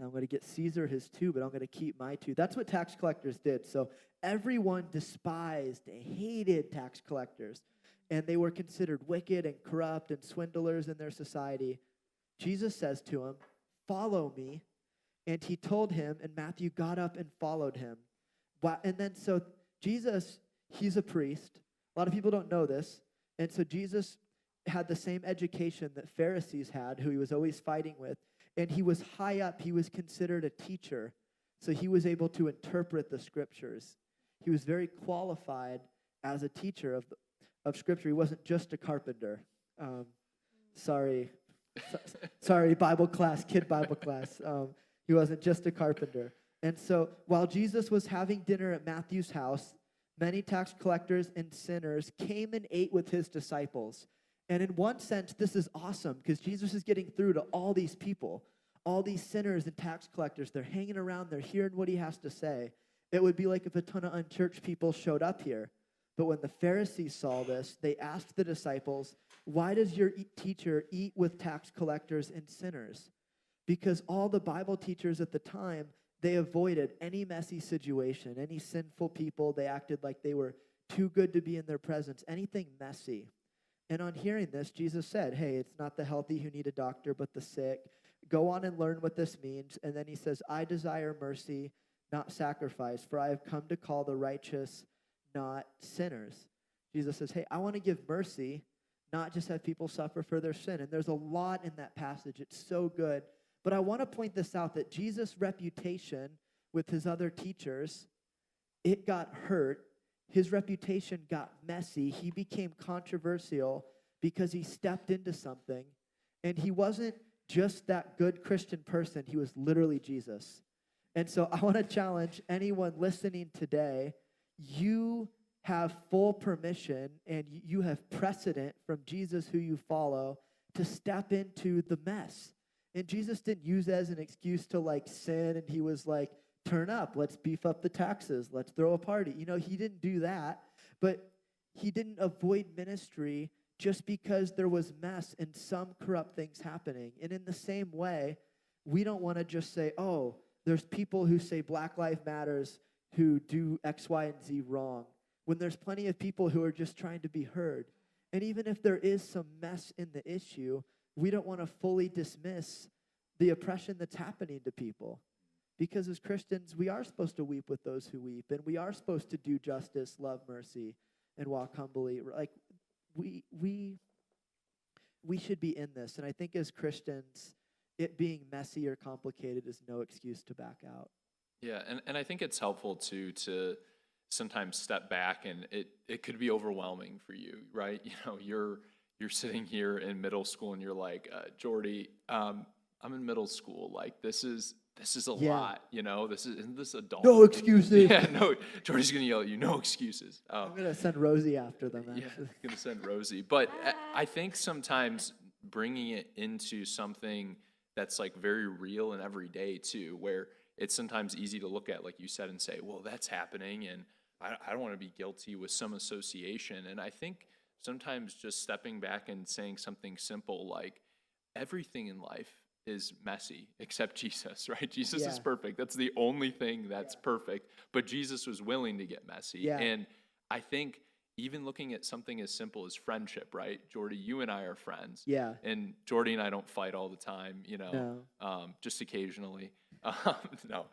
I'm going to get Caesar his 2, but I'm going to keep my 2. That's what tax collectors did. So everyone despised, hated tax collectors, and they were considered wicked and corrupt and swindlers in their society. Jesus says to him, follow me. And he told him, and Matthew got up and followed him. And then so Jesus, he's a priest. A lot of people don't know this. And so Jesus had the same education that Pharisees had, who he was always fighting with. And he was high up. He was considered a teacher. So he was able to interpret the scriptures. He was very qualified as a teacher of scripture. He wasn't just a carpenter. Sorry, Bible class, kid Bible class. He wasn't just a carpenter. And so while Jesus was having dinner at Matthew's house, many tax collectors and sinners came and ate with his disciples. And in one sense, this is awesome because Jesus is getting through to all these people, all these sinners and tax collectors. They're hanging around. They're hearing what he has to say. It would be like if a ton of unchurched people showed up here. But when the Pharisees saw this, they asked the disciples, why does your teacher eat with tax collectors and sinners? Because all the Bible teachers at the time, they avoided any messy situation, any sinful people. They acted like they were too good to be in their presence, anything messy. And on hearing this, Jesus said, hey, it's not the healthy who need a doctor, but the sick. Go on and learn what this means. And then he says, I desire mercy, not sacrifice, for I have come to call the righteous, not sinners. Jesus says, hey, I want to give mercy, not just have people suffer for their sin. And there's a lot in that passage. It's so good. But I want to point this out, that Jesus' reputation with his other teachers, it got hurt. His reputation got messy. He became controversial because he stepped into something. And he wasn't just that good Christian person. He was literally Jesus. And so I want to challenge anyone listening today. You have full permission and you have precedent from Jesus, who you follow, to step into the mess. And Jesus didn't use it as an excuse to sin, and he was like turn up. Let's beef up the taxes. Let's throw a party. He didn't do that, but he didn't avoid ministry just because there was mess and some corrupt things happening. And in the same way, we don't want to just say, oh, there's people who say Black Lives Matters who do X, Y, and Z wrong, when there's plenty of people who are just trying to be heard. And even if there is some mess in the issue, we don't want to fully dismiss the oppression that's happening to people. Because as Christians, we are supposed to weep with those who weep, and we are supposed to do justice, love mercy, and walk humbly. Like, we should be in this. And I think as Christians, it being messy or complicated is no excuse to back out. Yeah, and I think it's helpful to sometimes step back, and it could be overwhelming for you, right? You're sitting here in middle school and you're like, Jordy, I'm in middle school. Like, this is a lot, isn't this adult? No excuses. Yeah, no, Jordy's gonna yell at you, no excuses. I'm gonna send Rosie after them, actually. Yeah, I'm gonna send Rosie. But I think sometimes bringing it into something that's like very real and everyday too, where it's sometimes easy to look at, like you said, and say, well, that's happening, and I don't want to be guilty with some association. And I think sometimes just stepping back and saying something simple like, everything in life is messy except Jesus, right? Jesus is perfect. That's the only thing that's perfect. But Jesus was willing to get messy. Yeah. And I think even looking at something as simple as friendship, right? Jordy, you and I are friends. Yeah. And Jordy and I don't fight all the time, No. Just occasionally. No.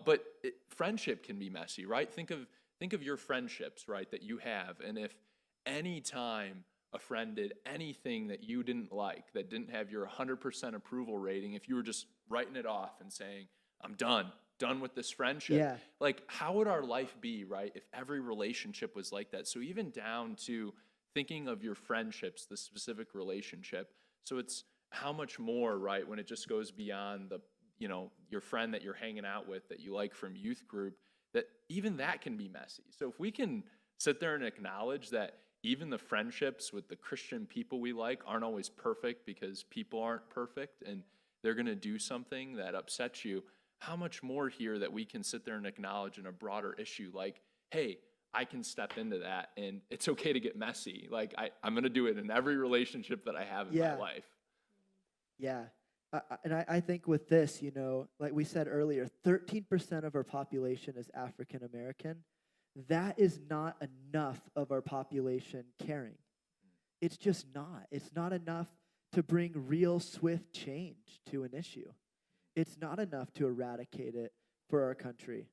But friendship can be messy, right? Think of your friendships, right, that you have. And if any time a friend did anything that you didn't like, that didn't have your 100% approval rating, if you were just writing it off and saying, I'm done with this friendship, like, how would our life be, right, if every relationship was like that? So even down to thinking of your friendships, the specific relationship. So it's how much more, right, when it just goes beyond the, your friend that you're hanging out with that you like from youth group, that even that can be messy. So if we can sit there and acknowledge that even the friendships with the Christian people we like aren't always perfect, because people aren't perfect and they're going to do something that upsets you, how much more here that we can sit there and acknowledge in a broader issue, like, hey, I can step into that, and it's okay to get messy. Like, I'm going to do it in every relationship that I have in my life. Yeah. I think with this, like we said earlier, 13% of our population is African American. That is not enough of our population caring. It's just not. It's not enough to bring real swift change to an issue. It's not enough to eradicate it for our country.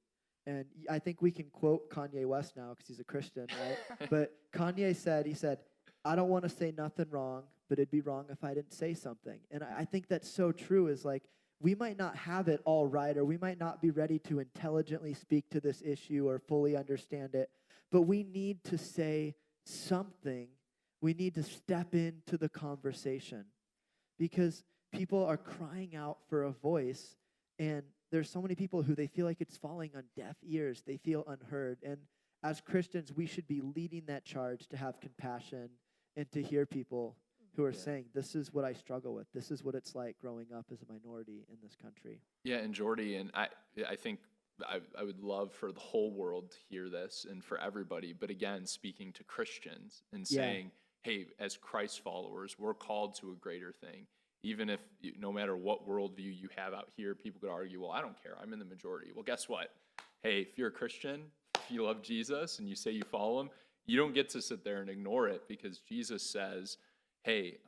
And I think we can quote Kanye West now because he's a Christian, right? But Kanye said, I don't want to say nothing wrong, but it'd be wrong if I didn't say something. And I think that's so true, is like, we might not have it all right, or we might not be ready to intelligently speak to this issue or fully understand it, but we need to say something. We need to step into the conversation, because people are crying out for a voice, and there's so many people who they feel like it's falling on deaf ears. They feel unheard. And as Christians, we should be leading that charge to have compassion and to hear people who are saying, this is what I struggle with. This is what it's like growing up as a minority in this country. Yeah, and Jordy, and I think I would love for the whole world to hear this, and for everybody, but again, speaking to Christians and saying, hey, as Christ followers, we're called to a greater thing. Even if, no matter what worldview you have out here, people could argue, well, I don't care, I'm in the majority. Well, guess what? Hey, if you're a Christian, if you love Jesus and you say you follow him, you don't get to sit there and ignore it, because Jesus says, hey,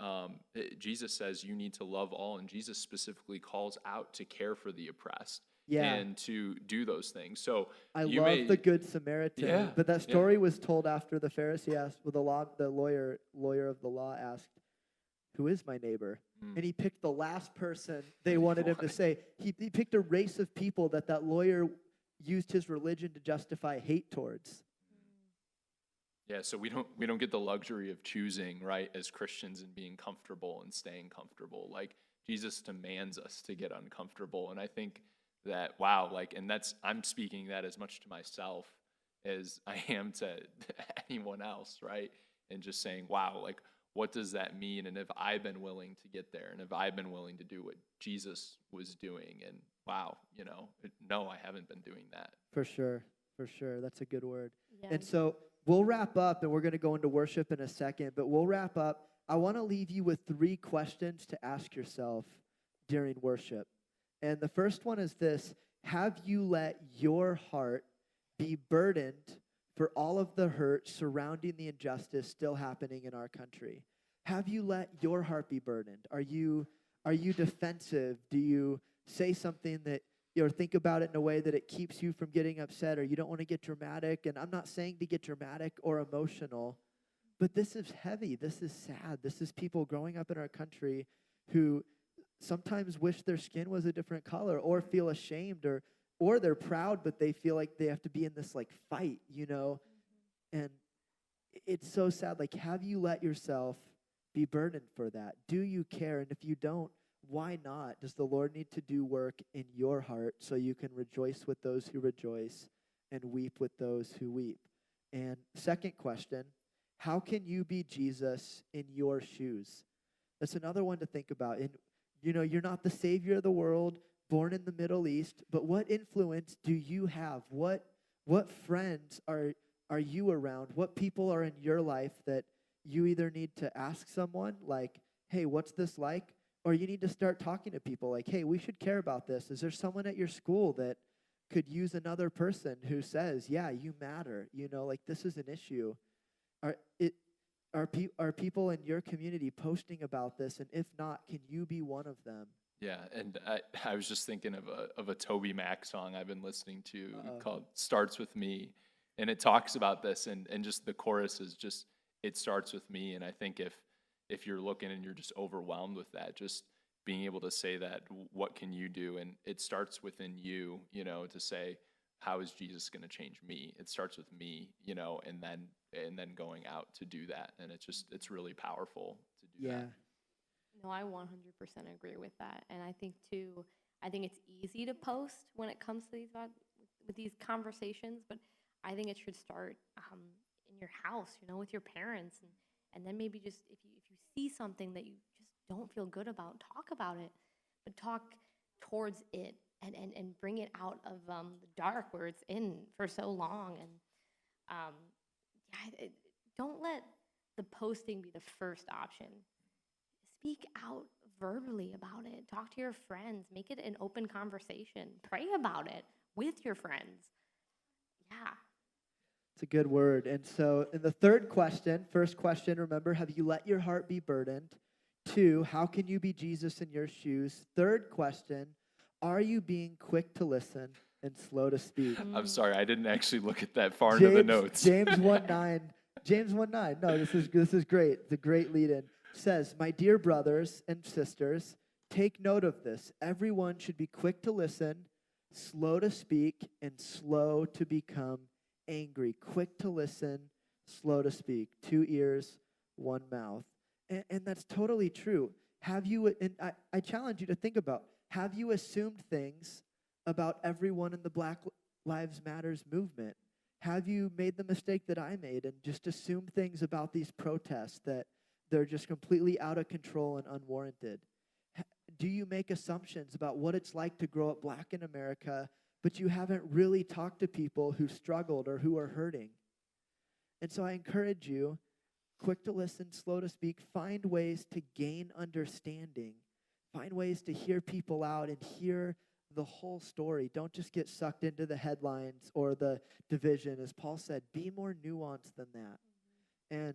Jesus says you need to love all, and Jesus specifically calls out to care for the oppressed and to do those things. So I love the Good Samaritan, but that story was told after the Pharisee asked, well, the lawyer of the law asked, who is my neighbor? And he picked the last person they wanted him to say. He picked a race of people that lawyer used his religion to justify hate towards. Yeah, so we don't get the luxury of choosing, right, as Christians, and being comfortable and staying comfortable. Like, Jesus demands us to get uncomfortable. And I think that, wow, like, and I'm speaking that as much to myself as I am to anyone else, right? And just saying, wow, like, what does that mean? And if I've been willing to get there, and if I've been willing to do what Jesus was doing, and wow, no, I haven't been doing that. For sure. For sure. That's a good word. Yeah. And so we'll wrap up, and we're going to go into worship in a second, but we'll wrap up. I want to leave you with 3 questions to ask yourself during worship. And the first one is this: have you let your heart be burdened for all of the hurt surrounding the injustice still happening in our country? Have you let your heart be burdened? Are you defensive? Do you say something that, or think about it in a way that it keeps you from getting upset, or you don't want to get dramatic? And I'm not saying to get dramatic or emotional, but this is heavy. This is sad. This is people growing up in our country who sometimes wish their skin was a different color, or feel ashamed, or they're proud, but they feel like they have to be in this like fight, And it's so sad. Like, have you let yourself be burdened for that? Do you care? And if you don't, why not? Does the Lord need to do work in your heart so you can rejoice with those who rejoice and weep with those who weep? And second question, how can you be Jesus in your shoes? That's another one to think about. And, you're not the Savior of the world, born in the Middle East, but what influence do you have? What friends are you around? What people are in your life that you either need to ask someone, like, hey, what's this like? Or you need to start talking to people like, hey, we should care about this. Is there someone at your school that could use another person who says, yeah, you matter, like this is an issue? Are people in your community posting about this? And if not, can you be one of them? Yeah, and I was just thinking of a Toby Mac song I've been listening to called "Starts with Me," and it talks about this, and just the chorus is just, it starts with me. And I think if you're looking and you're just overwhelmed with that, just being able to say that, what can you do? And it starts within you, to say, how is Jesus going to change me? It starts with me, and then going out to do that. And it's really powerful to do that. No, I 100% agree with that. And I think it's easy to post when it comes to these conversations, but I think it should start in your house, with your parents, and then maybe just if you see something that you just don't feel good about, talk about it, but talk towards it and bring it out of the dark where it's in for so long. And don't let the posting be the first option. Speak out verbally about it. Talk to your friends. Make it an open conversation. Pray about it with your friends. Yeah. It's a good word. And so in the third question, first question, remember, have you let your heart be burdened? 2, how can you be Jesus in your shoes? Third question, are you being quick to listen and slow to speak? I'm sorry, I didn't actually look at that far into the notes. James 1:9. James 1:9. No, this is great. It's a great lead-in. Says, my dear brothers and sisters, take note of this. Everyone should be quick to listen, slow to speak, and slow to become angry. Quick to listen, slow to speak. 2 ears, 1 mouth. And that's totally true. Have you, and I challenge you to think about, have you assumed things about everyone in the Black Lives Matters movement? Have you made the mistake that I made and just assumed things about these protests that they're just completely out of control and unwarranted? Do you make assumptions about what it's like to grow up Black in America, but you haven't really talked to people who struggled or who are hurting? And so I encourage you, quick to listen, slow to speak, find ways to gain understanding. Find ways to hear people out and hear the whole story. Don't just get sucked into the headlines or the division. As Paul said, be more nuanced than that. And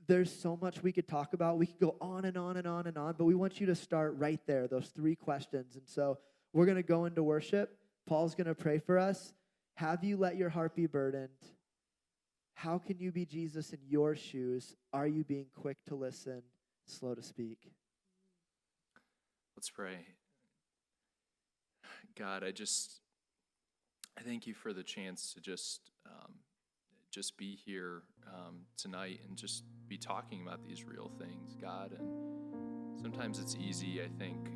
there's so much we could talk about. We could go on and on and on and on, but we want you to start right there, those 3 questions. And so we're going to go into worship. Paul's going to pray for us. Have you let your heart be burdened? How can you be Jesus in your shoes? Are you being quick to listen, slow to speak? Let's pray. God, I thank you for the chance to just be here tonight and just be talking about these real things, God. And sometimes it's easy, I think,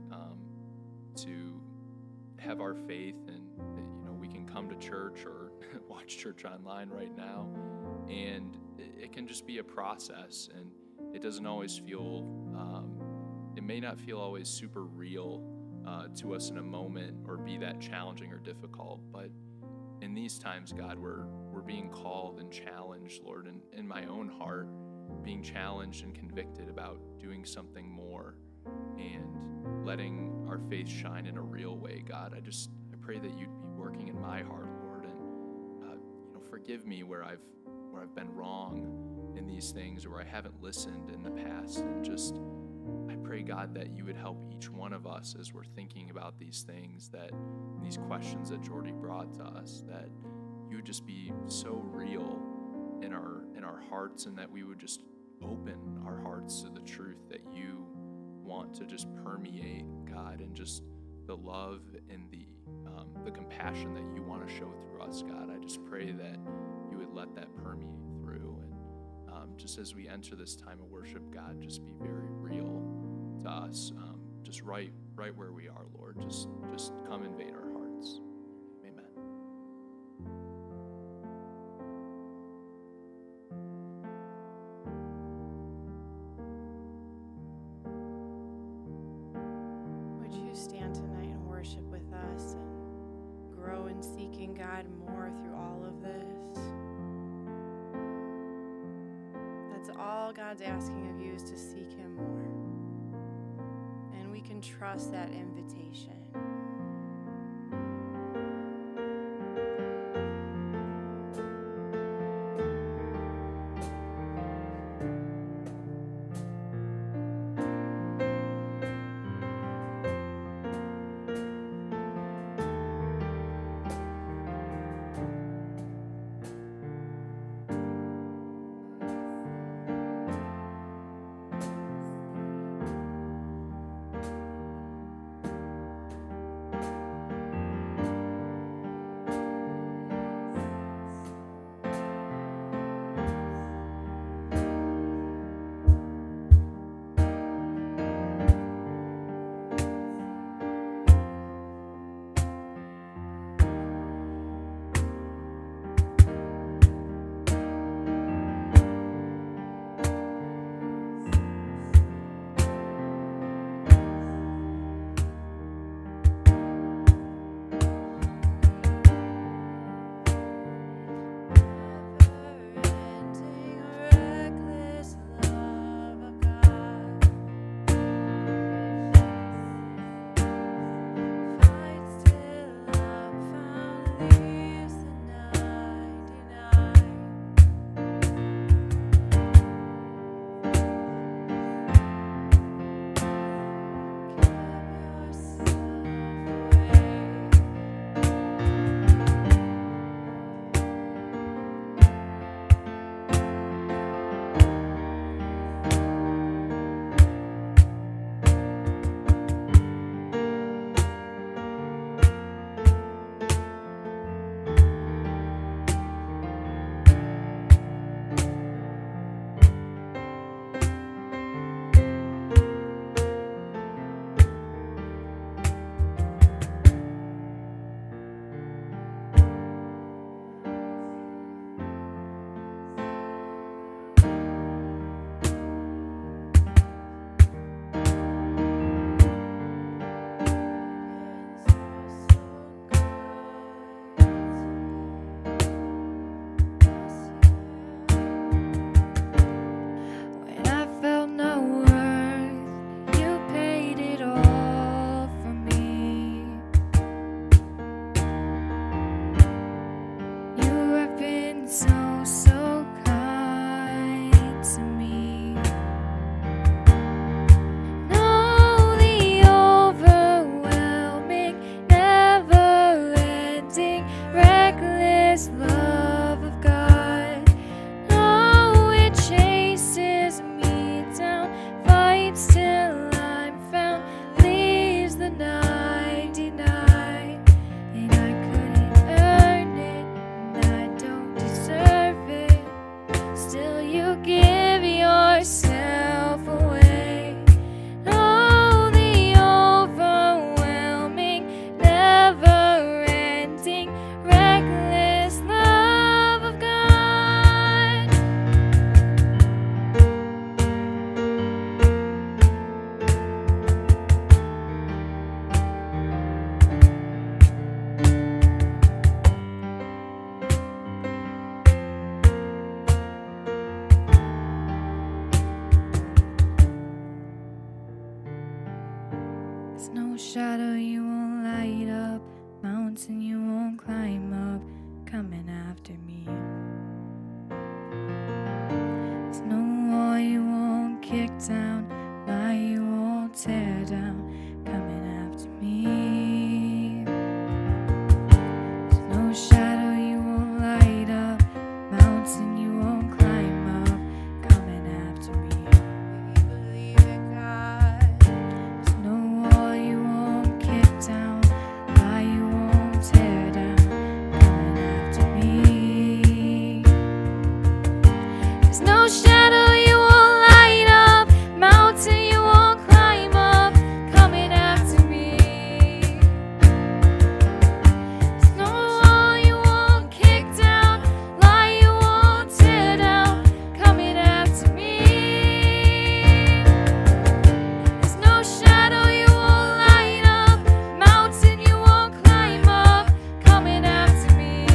to have our faith, and we can come to church or watch church online right now, and it can just be a process, and it doesn't always feel, it may not feel always super real to us in a moment or be that challenging or difficult. But in these times, God, we're being called and challenged, Lord, in my own heart, being challenged and convicted about doing something more and letting our faith shine in a real way, God. I pray that you'd be working in my heart, Lord, and forgive me where I've been wrong in these things, or where I haven't listened in the past, and just I pray, God, that you would help each one of us as we're thinking about these things, that these questions that Jordy brought to us, that you would just be so real in our hearts, and that we would just open our hearts to the truth that you want to just permeate, God, and just the love and the compassion that you want to show through us, God. I just pray that you would let that permeate through, and just as we enter this time of worship, God, just be very real to us, just right where we are, Lord. Just come invade our hearts. Amen. Would you stand tonight and worship with us and grow in seeking God more through all of this? That's all God's asking of you, is to seek him more. And we can trust that invitation. no shadow you won't light up, mountain you won't climb up, coming after me. There's no wall you won't kick down, lie you won't tear down, coming after me. There's no shadow you won't light up, mountain you won't climb up, coming after me. We believe it, God. There's no wall you won't kick down, lie you won't tear down, coming after me. There's no shadow you won't light up, mountain you won't climb up, coming after me. There's no wall you won't kick down, lie you won't tear down, coming after me. There's no shadow you won't light up, mountain you won't climb up, coming after me.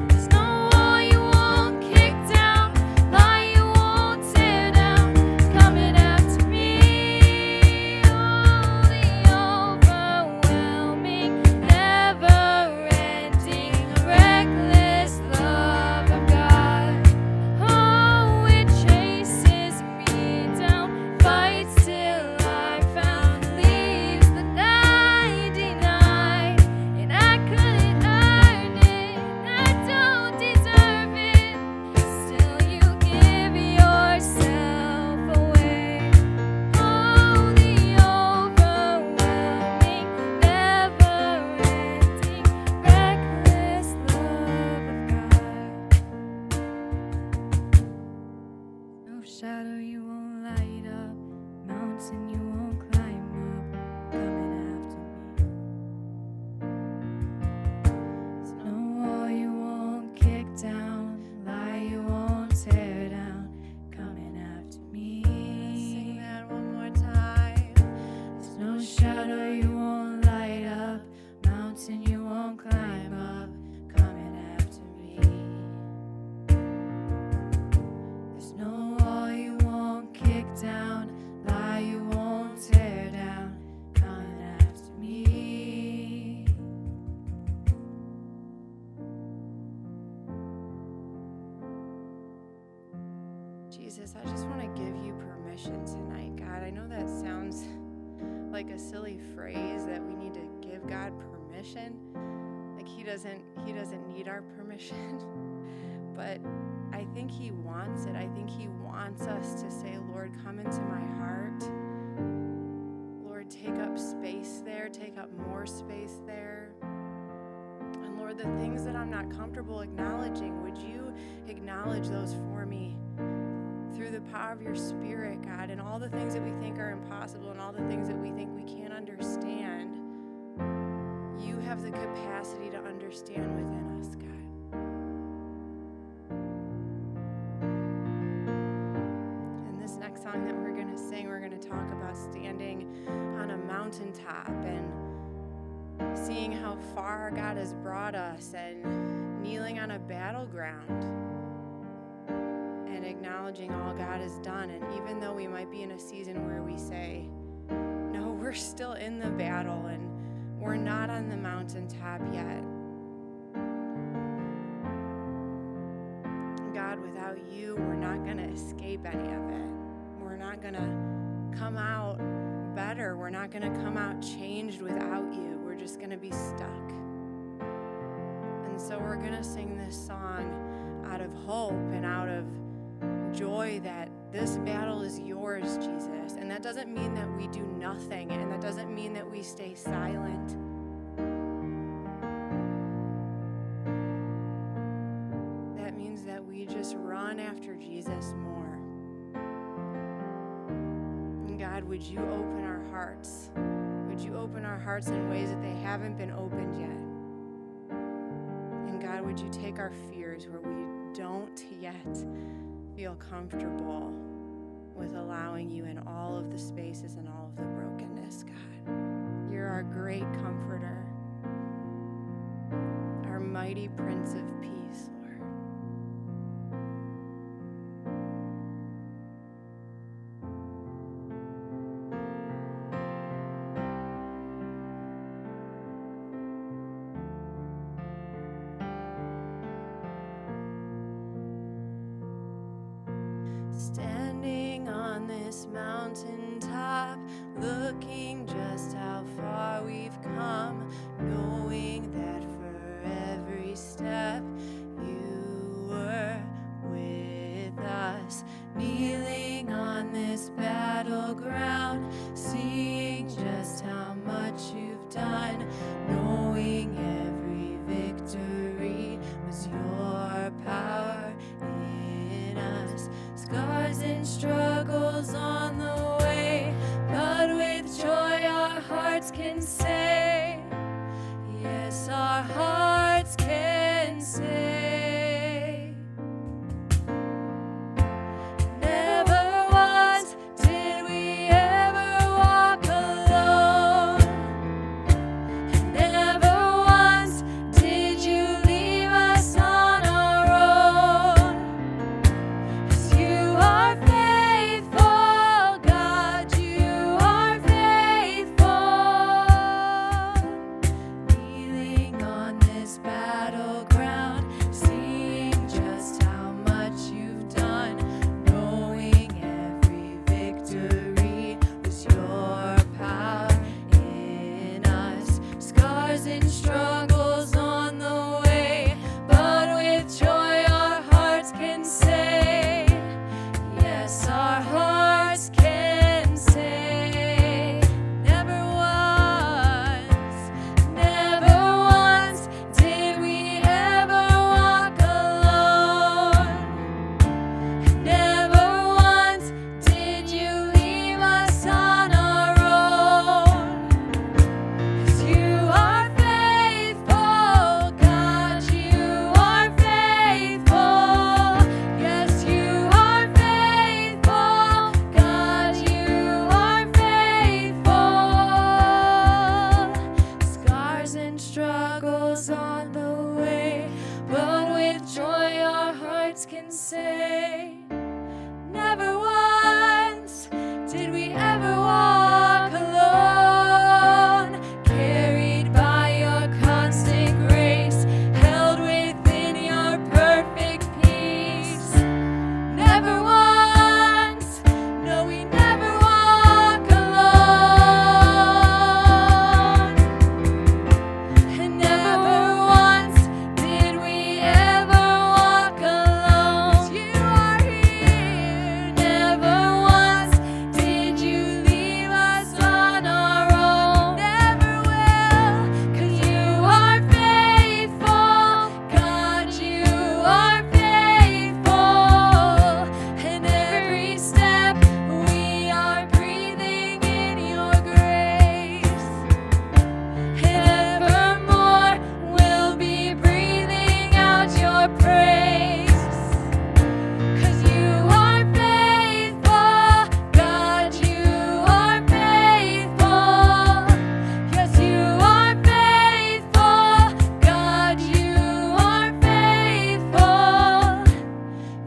There's no wall you won't kick down, lie you won't tear down, coming after me. Oh, the overwhelming, never-ending, reckless love of God. Oh, it chases me down, fights till I found, leaves the 99, and I couldn't earn it, I don't deserve it, still you give yourself away. Oh, the overwhelming, never-ending, reckless love of God. No shadow you won't light up, mountain you won't climb up, coming after me. There's no wall you won't kick down, lie you won't tear down, coming after me. Sing that one more time. There's no shadow you won't light up, mountain you won't climb up, coming after me. There's no wall you won't kick down, lie you won't tear down, coming after me. Jesus, I just want to give you permission tonight, God. I know that sounds like a silly phrase that we need to give God permission. Like he doesn't need our permission. But I think he wants it. I think he wants us to say, Lord, come into my heart. Lord, take up space there, take up more space there. And Lord, the things that I'm not comfortable acknowledging, would you acknowledge those for me through the power of your Spirit, God, and all the things that we think are impossible and all the things that we think we can't understand. You have the capacity to understand within us, God. And this next song that we're going to sing, we're going to talk about standing on a mountaintop and seeing how far God has brought us and kneeling on a battleground and acknowledging all God has done. And even though we might be in a season where we say, no, we're still in the battle and we're not on the mountaintop yet. God, without you, we're not going to escape any of it. We're not going to come out better. We're not going to come out changed without you. We're just going to be stuck. And so we're going to sing this song out of hope and out of joy that this battle is yours, Jesus. And that doesn't mean that we do nothing, and that doesn't mean that we stay silent. That means that we just run after Jesus more. And God, would you open our hearts? Would you open our hearts in ways that they haven't been opened yet? And God, would you take our fears where we don't yet feel comfortable with allowing you in all of the spaces and all of the brokenness, God. You're our great comforter, our mighty Prince of Peace, Lord. this mountaintop, looking just how far we've come, knowing that for every step you were with us, kneeling on this battleground, seeing just how much you've done, knowing every victory was your power in us. Scars and struggles on the way, but with joy our hearts can say, yes, our hearts can say. Never once did we ever walk alone. Never once did you leave us on our own. 'Cause you are faithful, God, you are faithful. Kneeling on this battleground, seeing just how much you've done, knowing every victory was your power in us. Scars and struggles on the way, but with joy our hearts can say, yes, our hearts can say. Never once did we ever walk alone. Never once did you leave us on our own. 'Cause you are faithful, God, you are faithful. Yes, you are faithful, God, you are faithful. Scars and struggles on the way, but with joy our hearts can say, never once did we ever walk alone, carried by your constant grace, held within your perfect peace. Never once, no, we never walk alone. And never once did we ever walk alone. You are here. Never once did you leave us on our own. Never will, 'cause you are faithful, God, you are faithful. And every step we are breathing in your grace. And evermore we'll be breathing out your praise. 'Cause you are faithful, God, you are faithful. Yes, you are faithful, God, you are faithful.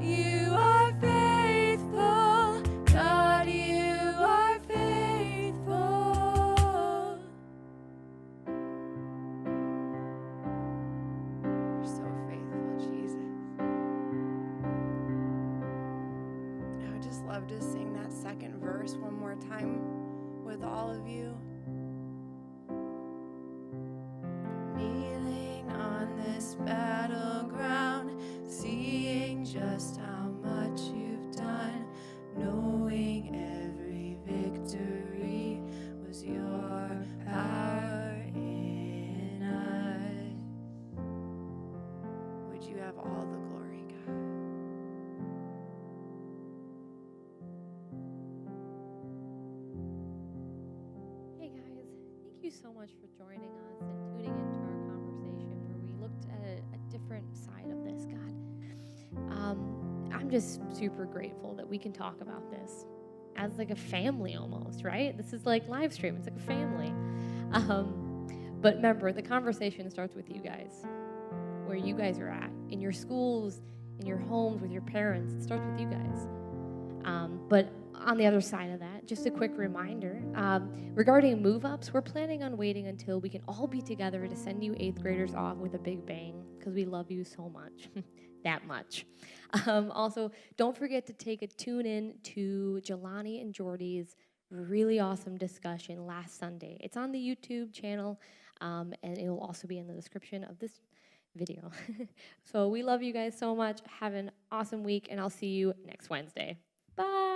You are faithful, God, you are faithful. You're so faithful, Jesus. I would just love to sing that second verse one more time with all of you. Kneeling on this battleground, seeing just how much you've done, knowing every victory was your power in us. Would you have all the glory, God? Hey guys, thank you so much for joining us and tuning into our conversation where we looked at a different side of this, God. I'm just super grateful that we can talk about this as like a family almost, right? This is like live stream, it's like a family. But remember, the conversation starts with you guys, where you guys are at, in your schools, in your homes, with your parents. It starts with you guys. But on the other side of that, just a quick reminder, regarding move-ups, we're planning on waiting until we can all be together to send you 8th graders off with a big bang, because we love you so much. that much. Also, don't forget to take a tune in to Jelani and Jordy's really awesome discussion last Sunday. It's on the YouTube channel, and it will also be in the description of this video. So we love you guys so much. Have an awesome week, and I'll see you next Wednesday. Bye.